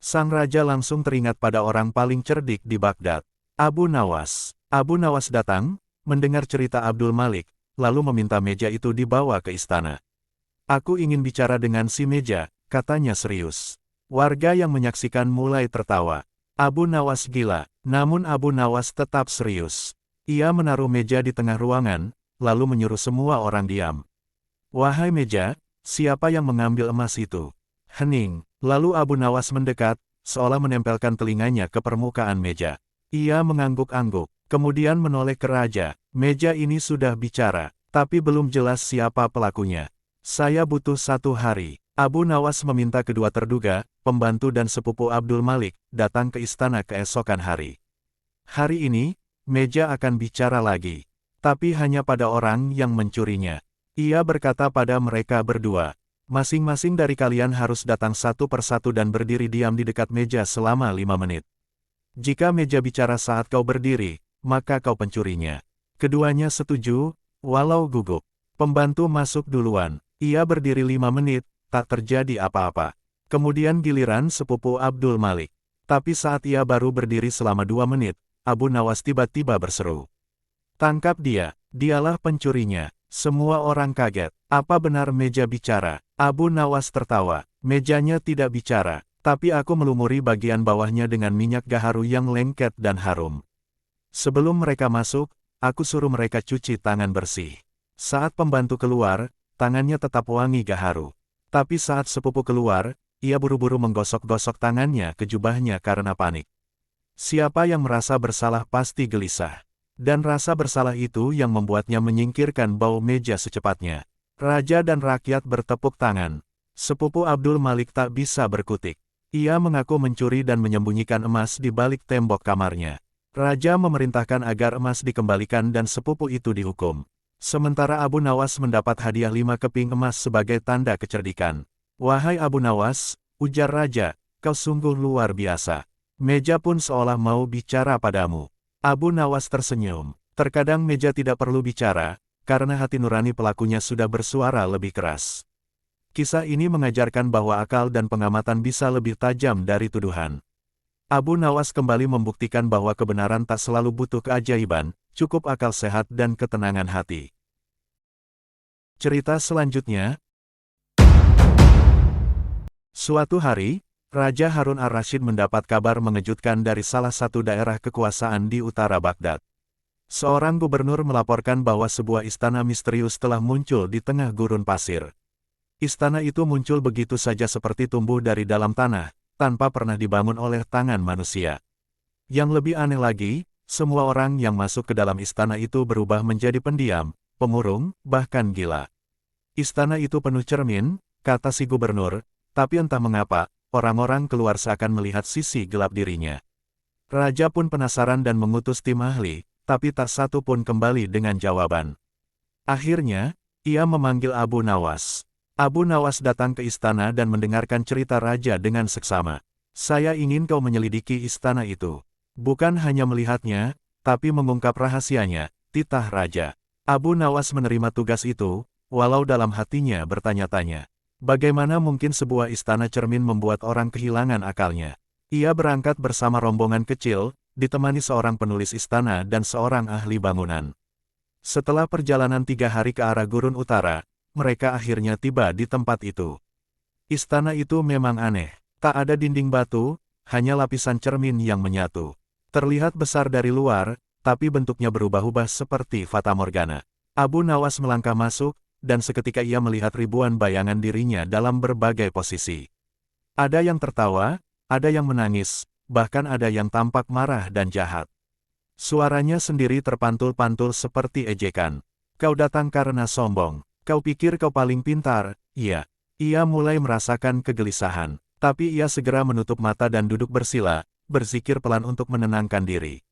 Sang raja langsung teringat pada orang paling cerdik di Baghdad, Abu Nawas. Abu Nawas datang, mendengar cerita Abdul Malik, lalu meminta meja itu dibawa ke istana. Aku ingin bicara dengan si meja, katanya serius. Warga yang menyaksikan mulai tertawa. Abu Nawas gila, namun Abu Nawas tetap serius. Ia menaruh meja di tengah ruangan, lalu menyuruh semua orang diam. Wahai meja, siapa yang mengambil emas itu? Hening. Lalu Abu Nawas mendekat, seolah menempelkan telinganya ke permukaan meja. Ia mengangguk-angguk, kemudian menoleh ke raja. Meja ini sudah bicara, tapi belum jelas siapa pelakunya. Saya butuh 1 hari. Abu Nawas meminta kedua terduga, pembantu dan sepupu Abdul Malik, datang ke istana keesokan hari. Hari ini, meja akan bicara lagi. Tapi hanya pada orang yang mencurinya. Ia berkata pada mereka berdua, masing-masing dari kalian harus datang satu persatu dan berdiri diam di dekat meja selama 5 menit. Jika meja bicara saat kau berdiri, maka kau pencurinya. Keduanya setuju, walau gugup. Pembantu masuk duluan. Ia berdiri 5 menit, tak terjadi apa-apa. Kemudian giliran sepupu Abdul Malik. Tapi saat ia baru berdiri selama 2 menit, Abu Nawas tiba-tiba berseru. Tangkap dia, dialah pencurinya. Semua orang kaget. Apa benar meja bicara? Abu Nawas tertawa. Mejanya tidak bicara, tapi aku melumuri bagian bawahnya dengan minyak gaharu yang lengket dan harum. Sebelum mereka masuk, aku suruh mereka cuci tangan bersih. Saat pembantu keluar, tangannya tetap wangi gaharu. Tapi saat sepupu keluar, ia buru-buru menggosok-gosok tangannya ke jubahnya karena panik. Siapa yang merasa bersalah pasti gelisah. Dan rasa bersalah itu yang membuatnya menyingkirkan bau meja secepatnya. Raja dan rakyat bertepuk tangan. Sepupu Abdul Malik tak bisa berkutik. Ia mengaku mencuri dan menyembunyikan emas di balik tembok kamarnya. Raja memerintahkan agar emas dikembalikan dan sepupu itu dihukum. Sementara Abu Nawas mendapat hadiah 5 keping emas sebagai tanda kecerdikan. Wahai Abu Nawas, ujar raja, kau sungguh luar biasa. Meja pun seolah mau bicara padamu. Abu Nawas tersenyum. Terkadang meja tidak perlu bicara, karena hati nurani pelakunya sudah bersuara lebih keras. Kisah ini mengajarkan bahwa akal dan pengamatan bisa lebih tajam dari tuduhan. Abu Nawas kembali membuktikan bahwa kebenaran tak selalu butuh keajaiban, cukup akal sehat dan ketenangan hati. Cerita selanjutnya. Suatu hari, Raja Harun ar-Rasyid mendapat kabar mengejutkan dari salah satu daerah kekuasaan di utara Baghdad. Seorang gubernur melaporkan bahwa sebuah istana misterius telah muncul di tengah gurun pasir. Istana itu muncul begitu saja seperti tumbuh dari dalam tanah, tanpa pernah dibangun oleh tangan manusia. Yang lebih aneh lagi, Semua orang yang masuk ke dalam istana itu berubah menjadi pendiam, pemurung, bahkan gila. Istana itu penuh cermin, kata si gubernur, tapi entah mengapa, orang-orang keluar seakan melihat sisi gelap dirinya. Raja pun penasaran dan mengutus tim ahli, tapi tak satu pun kembali dengan jawaban. Akhirnya, ia memanggil Abu Nawas. Abu Nawas datang ke istana dan mendengarkan cerita raja dengan seksama. Saya ingin kau menyelidiki istana itu. Bukan hanya melihatnya, tapi mengungkap rahasianya, titah raja. Abu Nawas menerima tugas itu, walau dalam hatinya bertanya-tanya. Bagaimana mungkin sebuah istana cermin membuat orang kehilangan akalnya? Ia berangkat bersama rombongan kecil, ditemani seorang penulis istana dan seorang ahli bangunan. Setelah perjalanan 3 hari ke arah gurun utara, mereka akhirnya tiba di tempat itu. Istana itu memang aneh. Tak ada dinding batu, hanya lapisan cermin yang menyatu. Terlihat besar dari luar, tapi bentuknya berubah-ubah seperti fatamorgana. Abu Nawas melangkah masuk, dan seketika ia melihat ribuan bayangan dirinya dalam berbagai posisi. Ada yang tertawa, ada yang menangis, bahkan ada yang tampak marah dan jahat. Suaranya sendiri terpantul-pantul seperti ejekan. Kau datang karena sombong. Kau pikir kau paling pintar, iya. Ia mulai merasakan kegelisahan, tapi ia segera menutup mata dan duduk bersila, berzikir pelan untuk menenangkan diri.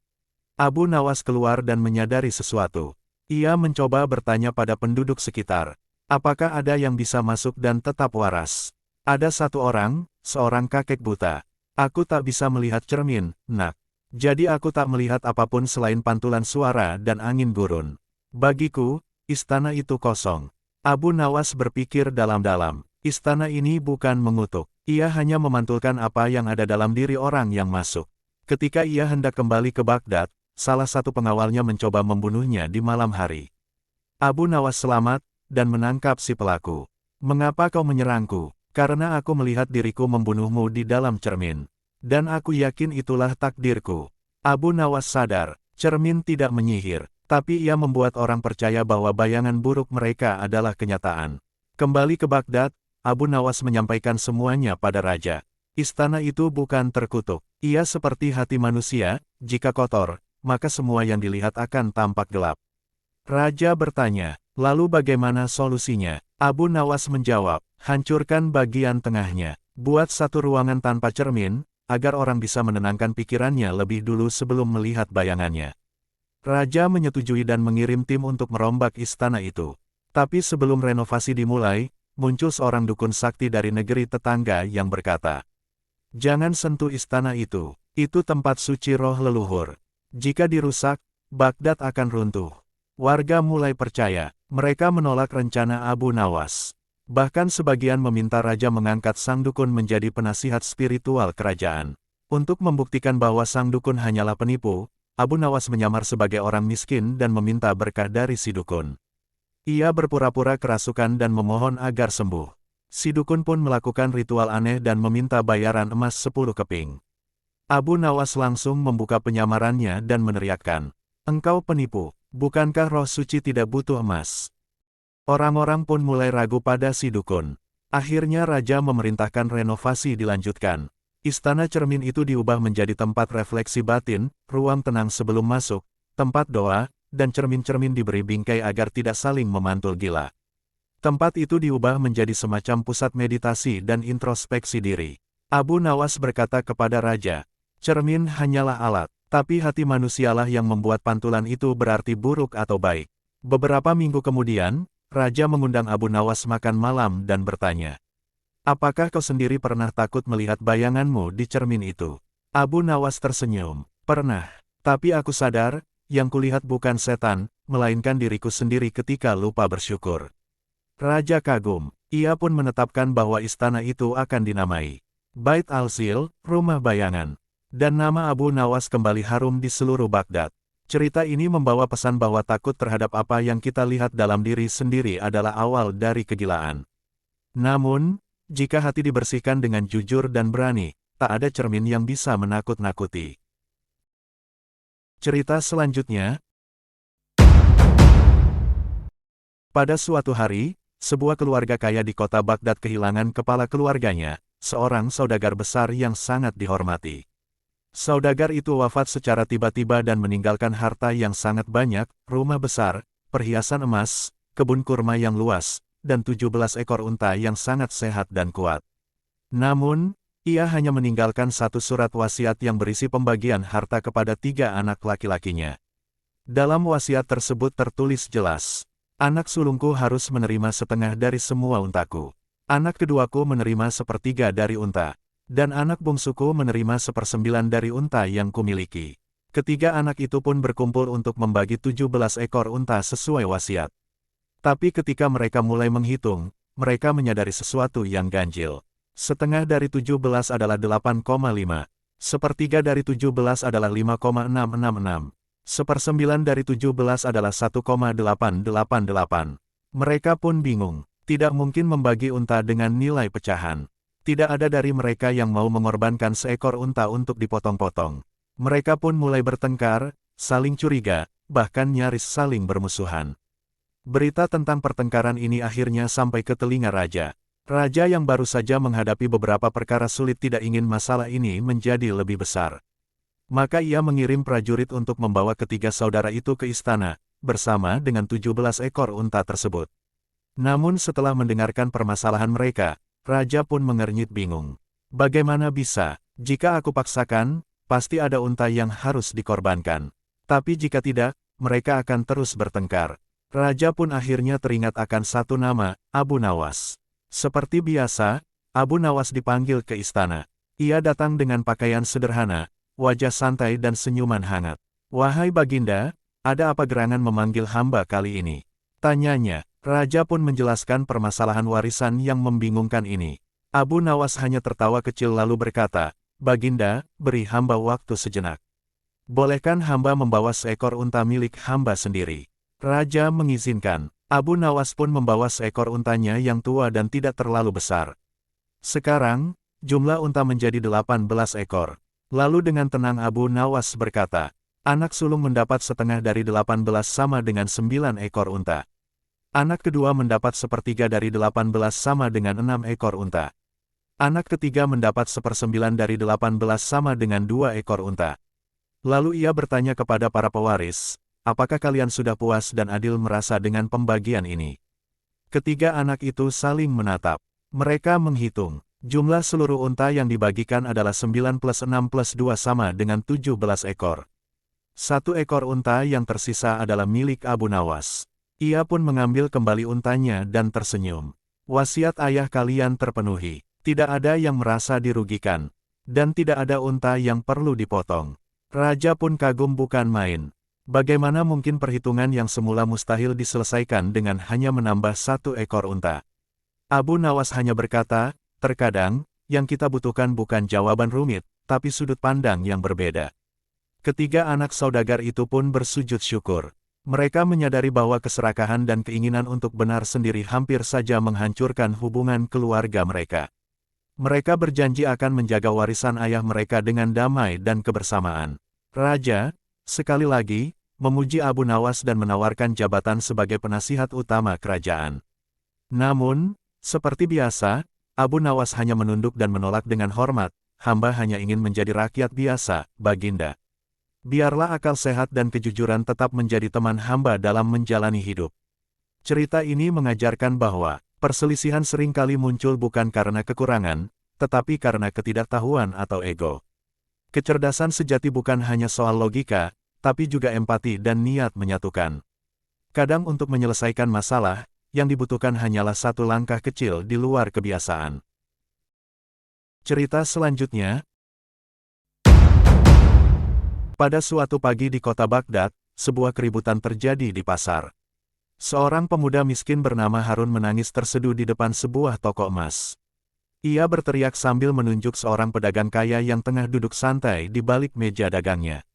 Abu Nawas keluar dan menyadari sesuatu. Ia mencoba bertanya pada penduduk sekitar. Apakah ada yang bisa masuk dan tetap waras? Ada satu orang, seorang kakek buta. Aku tak bisa melihat cermin, nak. Jadi aku tak melihat apapun selain pantulan suara dan angin gurun. Bagiku, istana itu kosong. Abu Nawas berpikir dalam-dalam. Istana ini bukan mengutuk. Ia hanya memantulkan apa yang ada dalam diri orang yang masuk. Ketika ia hendak kembali ke Baghdad, salah satu pengawalnya mencoba membunuhnya di malam hari. Abu Nawas selamat, dan menangkap si pelaku. Mengapa kau menyerangku? Karena aku melihat diriku membunuhmu di dalam cermin. Dan aku yakin itulah takdirku. Abu Nawas sadar, cermin tidak menyihir, tapi ia membuat orang percaya bahwa bayangan buruk mereka adalah kenyataan. Kembali ke Baghdad, Abu Nawas menyampaikan semuanya pada raja. Istana itu bukan terkutuk. Ia seperti hati manusia, jika kotor, maka semua yang dilihat akan tampak gelap. Raja bertanya, lalu bagaimana solusinya? Abu Nawas menjawab, hancurkan bagian tengahnya. Buat satu ruangan tanpa cermin, agar orang bisa menenangkan pikirannya lebih dulu sebelum melihat bayangannya. Raja menyetujui dan mengirim tim untuk merombak istana itu. Tapi sebelum renovasi dimulai, muncul seorang dukun sakti dari negeri tetangga yang berkata, "Jangan sentuh istana itu tempat suci roh leluhur. Jika dirusak, Baghdad akan runtuh." Warga mulai percaya, mereka menolak rencana Abu Nawas. Bahkan sebagian meminta raja mengangkat sang dukun menjadi penasihat spiritual kerajaan. Untuk membuktikan bahwa sang dukun hanyalah penipu, Abu Nawas menyamar sebagai orang miskin dan meminta berkah dari si dukun. Ia berpura-pura kerasukan dan memohon agar sembuh. Si dukun pun melakukan ritual aneh dan meminta bayaran emas 10 keping. Abu Nawas langsung membuka penyamarannya dan meneriakkan, "Engkau penipu, bukankah roh suci tidak butuh emas?" Orang-orang pun mulai ragu pada si dukun. Akhirnya raja memerintahkan renovasi dilanjutkan. Istana cermin itu diubah menjadi tempat refleksi batin, ruang tenang sebelum masuk, tempat doa, dan cermin-cermin diberi bingkai agar tidak saling memantul gila. Tempat itu diubah menjadi semacam pusat meditasi dan introspeksi diri. Abu Nawas berkata kepada raja, "Cermin hanyalah alat, tapi hati manusialah yang membuat pantulan itu berarti buruk atau baik." Beberapa minggu kemudian, raja mengundang Abu Nawas makan malam dan bertanya, "Apakah kau sendiri pernah takut melihat bayanganmu di cermin itu?" Abu Nawas tersenyum, "Pernah, tapi aku sadar, yang kulihat bukan setan, melainkan diriku sendiri ketika lupa bersyukur." Raja kagum. Ia pun menetapkan bahwa istana itu akan dinamai Bait al-Zil, rumah bayangan. Dan nama Abu Nawas kembali harum di seluruh Baghdad. Cerita ini membawa pesan bahwa takut terhadap apa yang kita lihat dalam diri sendiri adalah awal dari kegilaan. Namun, jika hati dibersihkan dengan jujur dan berani, tak ada cermin yang bisa menakut-nakuti. Cerita selanjutnya. Pada suatu hari, sebuah keluarga kaya di kota Baghdad kehilangan kepala keluarganya, seorang saudagar besar yang sangat dihormati. Saudagar itu wafat secara tiba-tiba dan meninggalkan harta yang sangat banyak, rumah besar, perhiasan emas, kebun kurma yang luas, dan 17 ekor unta yang sangat sehat dan kuat. Namun, ia hanya meninggalkan satu surat wasiat yang berisi pembagian harta kepada 3 anak laki-lakinya. Dalam wasiat tersebut tertulis jelas, anak sulungku harus menerima setengah dari semua untaku. Anak keduaku menerima sepertiga dari unta. Dan anak bungsuku menerima 1/9 dari unta yang kumiliki. Ketiga anak itu pun berkumpul untuk membagi 17 ekor unta sesuai wasiat. Tapi ketika mereka mulai menghitung, mereka menyadari sesuatu yang ganjil. Setengah dari 17 adalah 8,5. Sepertiga dari 17 adalah 5,666. 1/9 dari 17 adalah 1,888. Mereka pun bingung, tidak mungkin membagi unta dengan nilai pecahan. Tidak ada dari mereka yang mau mengorbankan seekor unta untuk dipotong-potong. Mereka pun mulai bertengkar, saling curiga, bahkan nyaris saling bermusuhan. Berita tentang pertengkaran ini akhirnya sampai ke telinga raja. Raja yang baru saja menghadapi beberapa perkara sulit tidak ingin masalah ini menjadi lebih besar. Maka ia mengirim prajurit untuk membawa ketiga saudara itu ke istana, bersama dengan 17 ekor unta tersebut. Namun setelah mendengarkan permasalahan mereka, Raja pun mengernyit bingung. Bagaimana bisa, jika aku paksakan, pasti ada unta yang harus dikorbankan. Tapi jika tidak, mereka akan terus bertengkar. Raja pun akhirnya teringat akan satu nama, Abu Nawas. Seperti biasa, Abu Nawas dipanggil ke istana. Ia datang dengan pakaian sederhana, wajah santai dan senyuman hangat. "Wahai Baginda, ada apa gerangan memanggil hamba kali ini?" tanyanya. Raja pun menjelaskan permasalahan warisan yang membingungkan ini. Abu Nawas hanya tertawa kecil lalu berkata, "Baginda, beri hamba waktu sejenak. Bolehkan hamba membawa seekor unta milik hamba sendiri?" Raja mengizinkan. Abu Nawas pun membawa seekor untanya yang tua dan tidak terlalu besar. Sekarang, jumlah unta menjadi 18 ekor. Lalu dengan tenang Abu Nawas berkata, "Anak sulung mendapat setengah dari 18 sama dengan 9 ekor unta. Anak kedua mendapat sepertiga dari 18 sama dengan 6 ekor unta. Anak ketiga mendapat 1/9 dari 18 sama dengan 2 ekor unta." Lalu ia bertanya kepada para pewaris, "Apakah kalian sudah puas dan adil merasa dengan pembagian ini?" Ketiga anak itu saling menatap. Mereka menghitung. Jumlah seluruh unta yang dibagikan adalah 9 plus 6 plus 2 sama dengan 17 ekor. 1 ekor unta yang tersisa adalah milik Abu Nawas. Ia pun mengambil kembali untanya dan tersenyum. "Wasiat ayah kalian terpenuhi. Tidak ada yang merasa dirugikan. Dan tidak ada unta yang perlu dipotong." Raja pun kagum bukan main. Bagaimana mungkin perhitungan yang semula mustahil diselesaikan dengan hanya menambah 1 ekor unta? Abu Nawas hanya berkata, "Terkadang, yang kita butuhkan bukan jawaban rumit, tapi sudut pandang yang berbeda." Ketiga anak saudagar itu pun bersujud syukur. Mereka menyadari bahwa keserakahan dan keinginan untuk benar sendiri hampir saja menghancurkan hubungan keluarga mereka. Mereka berjanji akan menjaga warisan ayah mereka dengan damai dan kebersamaan. Raja, sekali lagi, memuji Abu Nawas dan menawarkan jabatan sebagai penasihat utama kerajaan. Namun, seperti biasa, Abu Nawas hanya menunduk dan menolak dengan hormat, "Hamba hanya ingin menjadi rakyat biasa, Baginda. Biarlah akal sehat dan kejujuran tetap menjadi teman hamba dalam menjalani hidup." Cerita ini mengajarkan bahwa perselisihan seringkali muncul bukan karena kekurangan, tetapi karena ketidaktahuan atau ego. Kecerdasan sejati bukan hanya soal logika, tapi juga empati dan niat menyatukan. Kadang untuk menyelesaikan masalah, yang dibutuhkan hanyalah satu langkah kecil di luar kebiasaan. Cerita selanjutnya. Pada suatu pagi di kota Baghdad, sebuah keributan terjadi di pasar. Seorang pemuda miskin bernama Harun menangis terseduh di depan sebuah toko emas. Ia berteriak sambil menunjuk seorang pedagang kaya yang tengah duduk santai di balik meja dagangnya.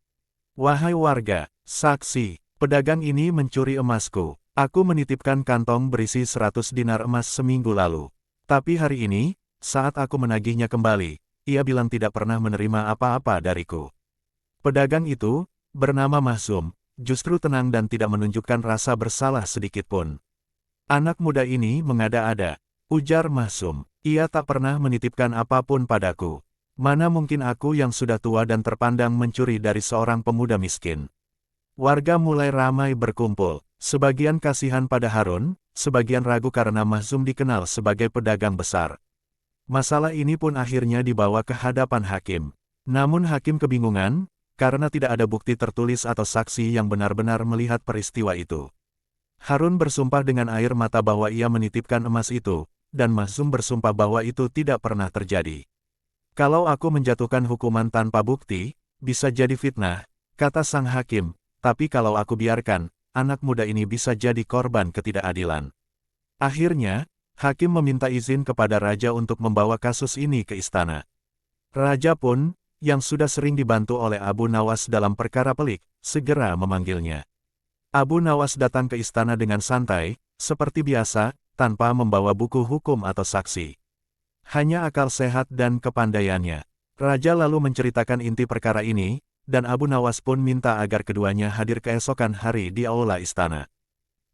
"Wahai warga, saksi, pedagang ini mencuri emasku. Aku menitipkan kantong berisi 100 dinar emas seminggu lalu. Tapi hari ini, saat aku menagihnya kembali, ia bilang tidak pernah menerima apa-apa dariku." Pedagang itu, bernama Mahzum, justru tenang dan tidak menunjukkan rasa bersalah sedikitpun. "Anak muda ini mengada-ada," ujar Mahzum. "Ia tak pernah menitipkan apapun padaku. Mana mungkin aku yang sudah tua dan terpandang mencuri dari seorang pemuda miskin. Warga mulai ramai berkumpul. Sebagian kasihan pada Harun, sebagian ragu karena Mahzum dikenal sebagai pedagang besar. Masalah ini pun akhirnya dibawa ke hadapan hakim. Namun hakim kebingungan, karena tidak ada bukti tertulis atau saksi yang benar-benar melihat peristiwa itu. Harun bersumpah dengan air mata bahwa ia menitipkan emas itu, dan Mahzum bersumpah bahwa itu tidak pernah terjadi. Kalau aku menjatuhkan hukuman tanpa bukti, bisa jadi fitnah, kata sang hakim, tapi kalau aku biarkan, anak muda ini bisa jadi korban ketidakadilan. Akhirnya, hakim meminta izin kepada raja untuk membawa kasus ini ke istana. Raja pun, yang sudah sering dibantu oleh Abu Nawas dalam perkara pelik, segera memanggilnya. Abu Nawas datang ke istana dengan santai, seperti biasa, tanpa membawa buku hukum atau saksi. Hanya akal sehat dan kepandaiannya. Raja lalu menceritakan inti perkara ini, dan Abu Nawas pun minta agar keduanya hadir keesokan hari di aula istana.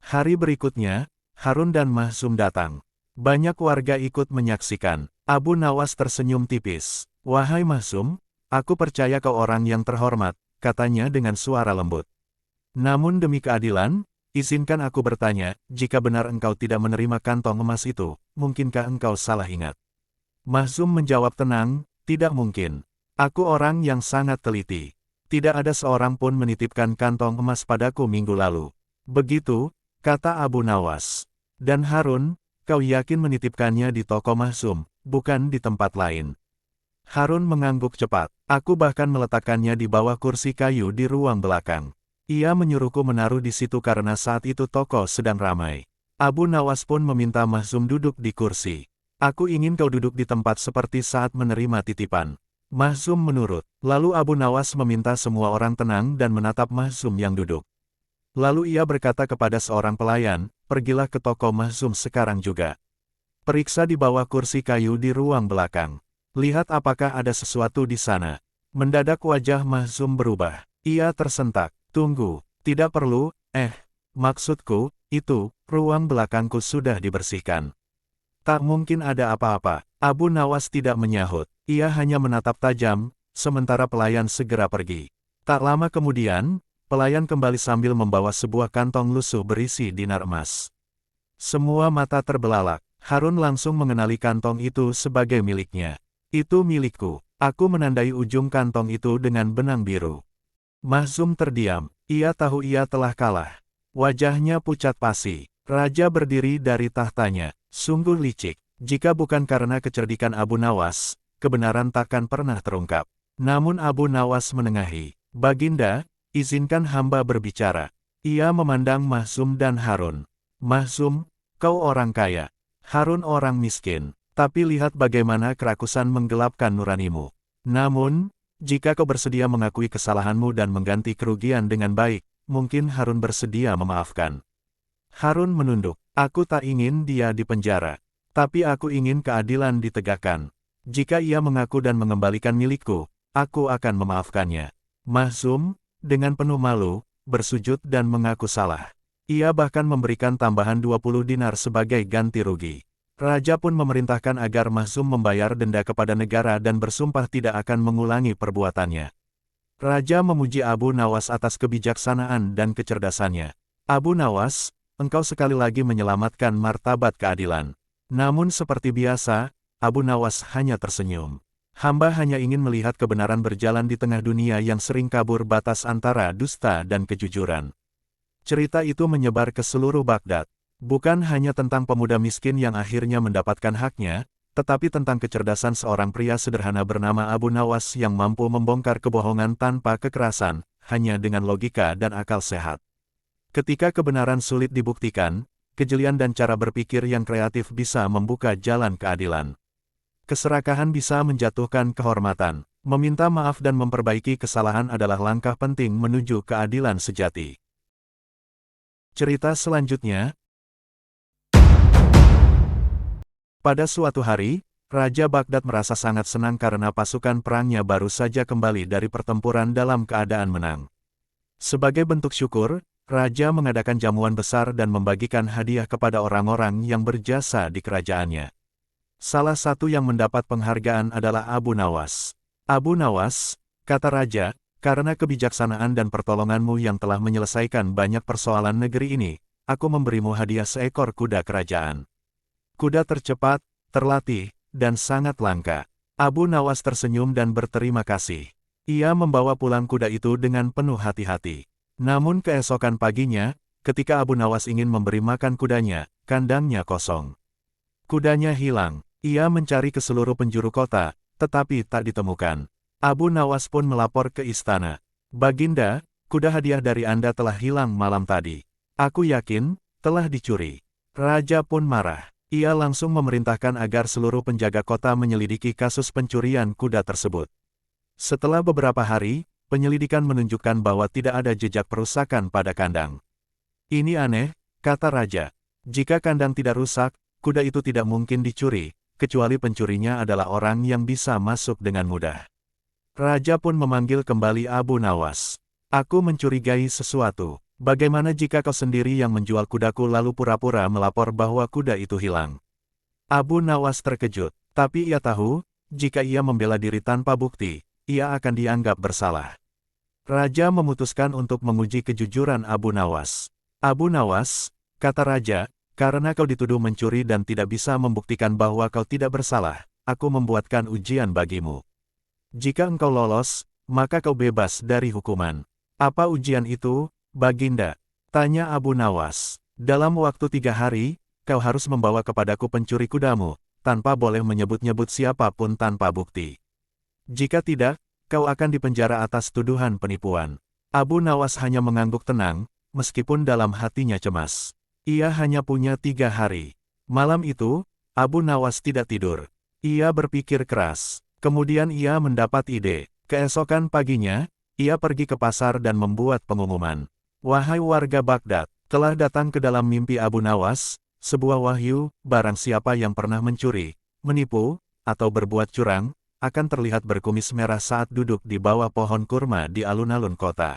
Hari berikutnya, Harun dan Mahzum datang. Banyak warga ikut menyaksikan. Abu Nawas tersenyum tipis. "Wahai Mahzum, aku percaya kau orang yang terhormat," katanya dengan suara lembut. "Namun demi keadilan, izinkan aku bertanya, jika benar engkau tidak menerima kantong emas itu, mungkinkah engkau salah ingat?" Mahzum menjawab tenang, "Tidak mungkin. Aku orang yang sangat teliti. Tidak ada seorang pun menitipkan kantong emas padaku minggu lalu." "Begitu," kata Abu Nawas. "Dan Harun, kau yakin menitipkannya di toko Mahzum, bukan di tempat lain?" Harun mengangguk cepat. "Aku bahkan meletakkannya di bawah kursi kayu di ruang belakang. Ia menyuruhku menaruh di situ karena saat itu toko sedang ramai." Abu Nawas pun meminta Mahzum duduk di kursi. "Aku ingin kau duduk di tempat seperti saat menerima titipan." Mahzum menurut. Lalu Abu Nawas meminta semua orang tenang dan menatap Mahzum yang duduk. Lalu ia berkata kepada seorang pelayan, "Pergilah ke toko Mahzum sekarang juga. Periksa di bawah kursi kayu di ruang belakang. Lihat apakah ada sesuatu di sana." Mendadak wajah Mahzum berubah. Ia tersentak. "Tunggu, tidak perlu, maksudku, itu, ruang belakangku sudah dibersihkan. Tak mungkin ada apa-apa." Abu Nawas tidak menyahut. Ia hanya menatap tajam, sementara pelayan segera pergi. Tak lama kemudian, pelayan kembali sambil membawa sebuah kantong lusuh berisi dinar emas. Semua mata terbelalak. Harun langsung mengenali kantong itu sebagai miliknya. "Itu milikku." Aku menandai ujung kantong itu dengan benang biru. Mahzum terdiam. Ia tahu ia telah kalah. Wajahnya pucat pasi. Raja berdiri dari tahtanya. Sungguh licik. Jika bukan karena kecerdikan Abu Nawas, kebenaran takkan pernah terungkap. Namun Abu Nawas menengahi. "Baginda, izinkan hamba berbicara." Ia memandang Mahzum dan Harun. "Mahzum, kau orang kaya. Harun orang miskin. Tapi lihat bagaimana kerakusan menggelapkan nuranimu. Namun, jika kau bersedia mengakui kesalahanmu dan mengganti kerugian dengan baik, mungkin Harun bersedia memaafkan." Harun menunduk. "Aku tak ingin dia dipenjara. Tapi aku ingin keadilan ditegakkan. Jika ia mengaku dan mengembalikan milikku, aku akan memaafkannya." Mahzum, dengan penuh malu, bersujud dan mengaku salah. Ia bahkan memberikan tambahan 20 dinar sebagai ganti rugi. Raja pun memerintahkan agar Mahzum membayar denda kepada negara dan bersumpah tidak akan mengulangi perbuatannya. Raja memuji Abu Nawas atas kebijaksanaan dan kecerdasannya. "Abu Nawas, engkau sekali lagi menyelamatkan martabat keadilan." Namun seperti biasa, Abu Nawas hanya tersenyum. "Hamba hanya ingin melihat kebenaran berjalan di tengah dunia yang sering kabur batas antara dusta dan kejujuran." Cerita itu menyebar ke seluruh Baghdad. Bukan hanya tentang pemuda miskin yang akhirnya mendapatkan haknya, tetapi tentang kecerdasan seorang pria sederhana bernama Abu Nawas yang mampu membongkar kebohongan tanpa kekerasan, hanya dengan logika dan akal sehat. Ketika kebenaran sulit dibuktikan, kejelian dan cara berpikir yang kreatif bisa membuka jalan keadilan. Keserakahan bisa menjatuhkan kehormatan. Meminta maaf dan memperbaiki kesalahan adalah langkah penting menuju keadilan sejati. Cerita selanjutnya. Pada suatu hari, Raja Baghdad merasa sangat senang karena pasukan perangnya baru saja kembali dari pertempuran dalam keadaan menang. Sebagai bentuk syukur, Raja mengadakan jamuan besar dan membagikan hadiah kepada orang-orang yang berjasa di kerajaannya. Salah satu yang mendapat penghargaan adalah Abu Nawas. Abu Nawas, kata raja, karena kebijaksanaan dan pertolonganmu yang telah menyelesaikan banyak persoalan negeri ini, aku memberimu hadiah seekor kuda kerajaan. Kuda tercepat, terlatih, dan sangat langka. Abu Nawas tersenyum dan berterima kasih. Ia membawa pulang kuda itu dengan penuh hati-hati. Namun keesokan paginya, ketika Abu Nawas ingin memberi makan kudanya, kandangnya kosong. Kudanya hilang. Ia mencari ke seluruh penjuru kota, tetapi tak ditemukan. Abu Nawas pun melapor ke istana. Baginda, kuda hadiah dari Anda telah hilang malam tadi. Aku yakin, telah dicuri. Raja pun marah. Ia langsung memerintahkan agar seluruh penjaga kota menyelidiki kasus pencurian kuda tersebut. Setelah beberapa hari, penyelidikan menunjukkan bahwa tidak ada jejak perusakan pada kandang. Ini aneh, kata raja. Jika kandang tidak rusak, kuda itu tidak mungkin dicuri, kecuali pencurinya adalah orang yang bisa masuk dengan mudah. Raja pun memanggil kembali Abu Nawas. Aku mencurigai sesuatu. Bagaimana jika kau sendiri yang menjual kudaku lalu pura-pura melapor bahwa kuda itu hilang? Abu Nawas terkejut, tapi ia tahu, jika ia membela diri tanpa bukti, ia akan dianggap bersalah. Raja memutuskan untuk menguji kejujuran Abu Nawas. Abu Nawas, kata raja, karena kau dituduh mencuri dan tidak bisa membuktikan bahwa kau tidak bersalah, aku membuatkan ujian bagimu. Jika engkau lolos, maka kau bebas dari hukuman. Apa ujian itu, Baginda? Tanya Abu Nawas. Dalam waktu 3 hari, kau harus membawa kepadaku pencuri kudamu, tanpa boleh menyebut-nyebut siapapun tanpa bukti. Jika tidak, kau akan dipenjara atas tuduhan penipuan. Abu Nawas hanya mengangguk tenang, meskipun dalam hatinya cemas. Ia hanya punya 3 hari. Malam itu, Abu Nawas tidak tidur. Ia berpikir keras. Kemudian ia mendapat ide. Keesokan paginya, ia pergi ke pasar dan membuat pengumuman. Wahai warga Baghdad, telah datang ke dalam mimpi Abu Nawas, sebuah wahyu, barang siapa yang pernah mencuri, menipu, atau berbuat curang, akan terlihat berkumis merah saat duduk di bawah pohon kurma di alun-alun kota.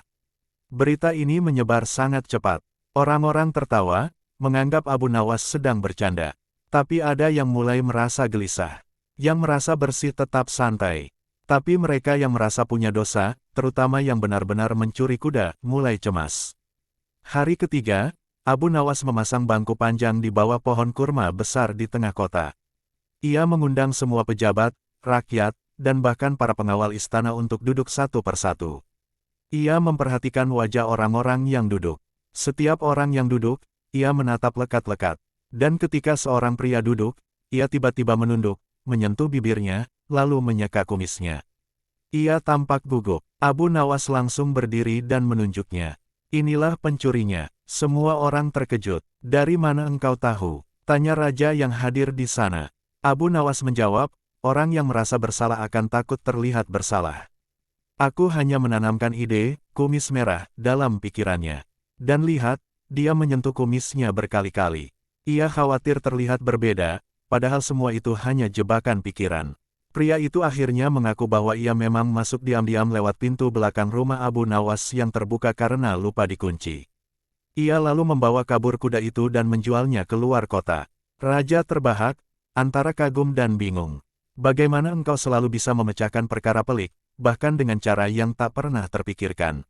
Berita ini menyebar sangat cepat. Orang-orang tertawa, menganggap Abu Nawas sedang bercanda. Tapi ada yang mulai merasa gelisah. Yang merasa bersih tetap santai. Tapi mereka yang merasa punya dosa, terutama yang benar-benar mencuri kuda, mulai cemas. Hari ketiga, Abu Nawas memasang bangku panjang di bawah pohon kurma besar di tengah kota. Ia mengundang semua pejabat, rakyat, dan bahkan para pengawal istana untuk duduk satu persatu. Ia memperhatikan wajah orang-orang yang duduk. Setiap orang yang duduk, ia menatap lekat-lekat. Dan ketika seorang pria duduk, ia tiba-tiba menunduk, menyentuh bibirnya, lalu menyeka kumisnya. Ia tampak gugup. Abu Nawas langsung berdiri dan menunjuknya. Inilah pencurinya. Semua orang terkejut. Dari mana engkau tahu? Tanya raja yang hadir di sana. Abu Nawas menjawab, orang yang merasa bersalah akan takut terlihat bersalah. Aku hanya menanamkan ide, kumis merah, dalam pikirannya. Dan lihat, dia menyentuh kumisnya berkali-kali. Ia khawatir terlihat berbeda, padahal semua itu hanya jebakan pikiran. Pria itu akhirnya mengaku bahwa ia memang masuk diam-diam lewat pintu belakang rumah Abu Nawas yang terbuka karena lupa dikunci. Ia lalu membawa kabur kuda itu dan menjualnya keluar kota. Raja terbahak, antara kagum dan bingung. Bagaimana engkau selalu bisa memecahkan perkara pelik, bahkan dengan cara yang tak pernah terpikirkan?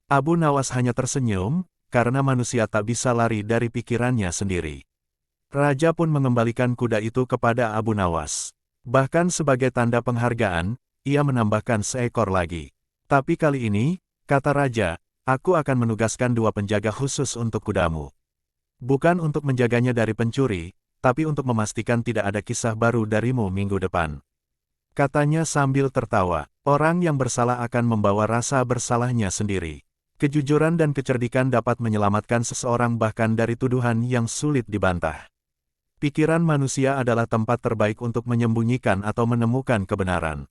Abu Nawas hanya tersenyum, karena manusia tak bisa lari dari pikirannya sendiri. Raja pun mengembalikan kuda itu kepada Abu Nawas. Bahkan sebagai tanda penghargaan, ia menambahkan seekor lagi. Tapi kali ini, kata raja, aku akan menugaskan 2 penjaga khusus untuk kudamu. Bukan untuk menjaganya dari pencuri, tapi untuk memastikan tidak ada kisah baru darimu minggu depan. Katanya sambil tertawa, orang yang bersalah akan membawa rasa bersalahnya sendiri. Kejujuran dan kecerdikan dapat menyelamatkan seseorang bahkan dari tuduhan yang sulit dibantah. Pikiran manusia adalah tempat terbaik untuk menyembunyikan atau menemukan kebenaran.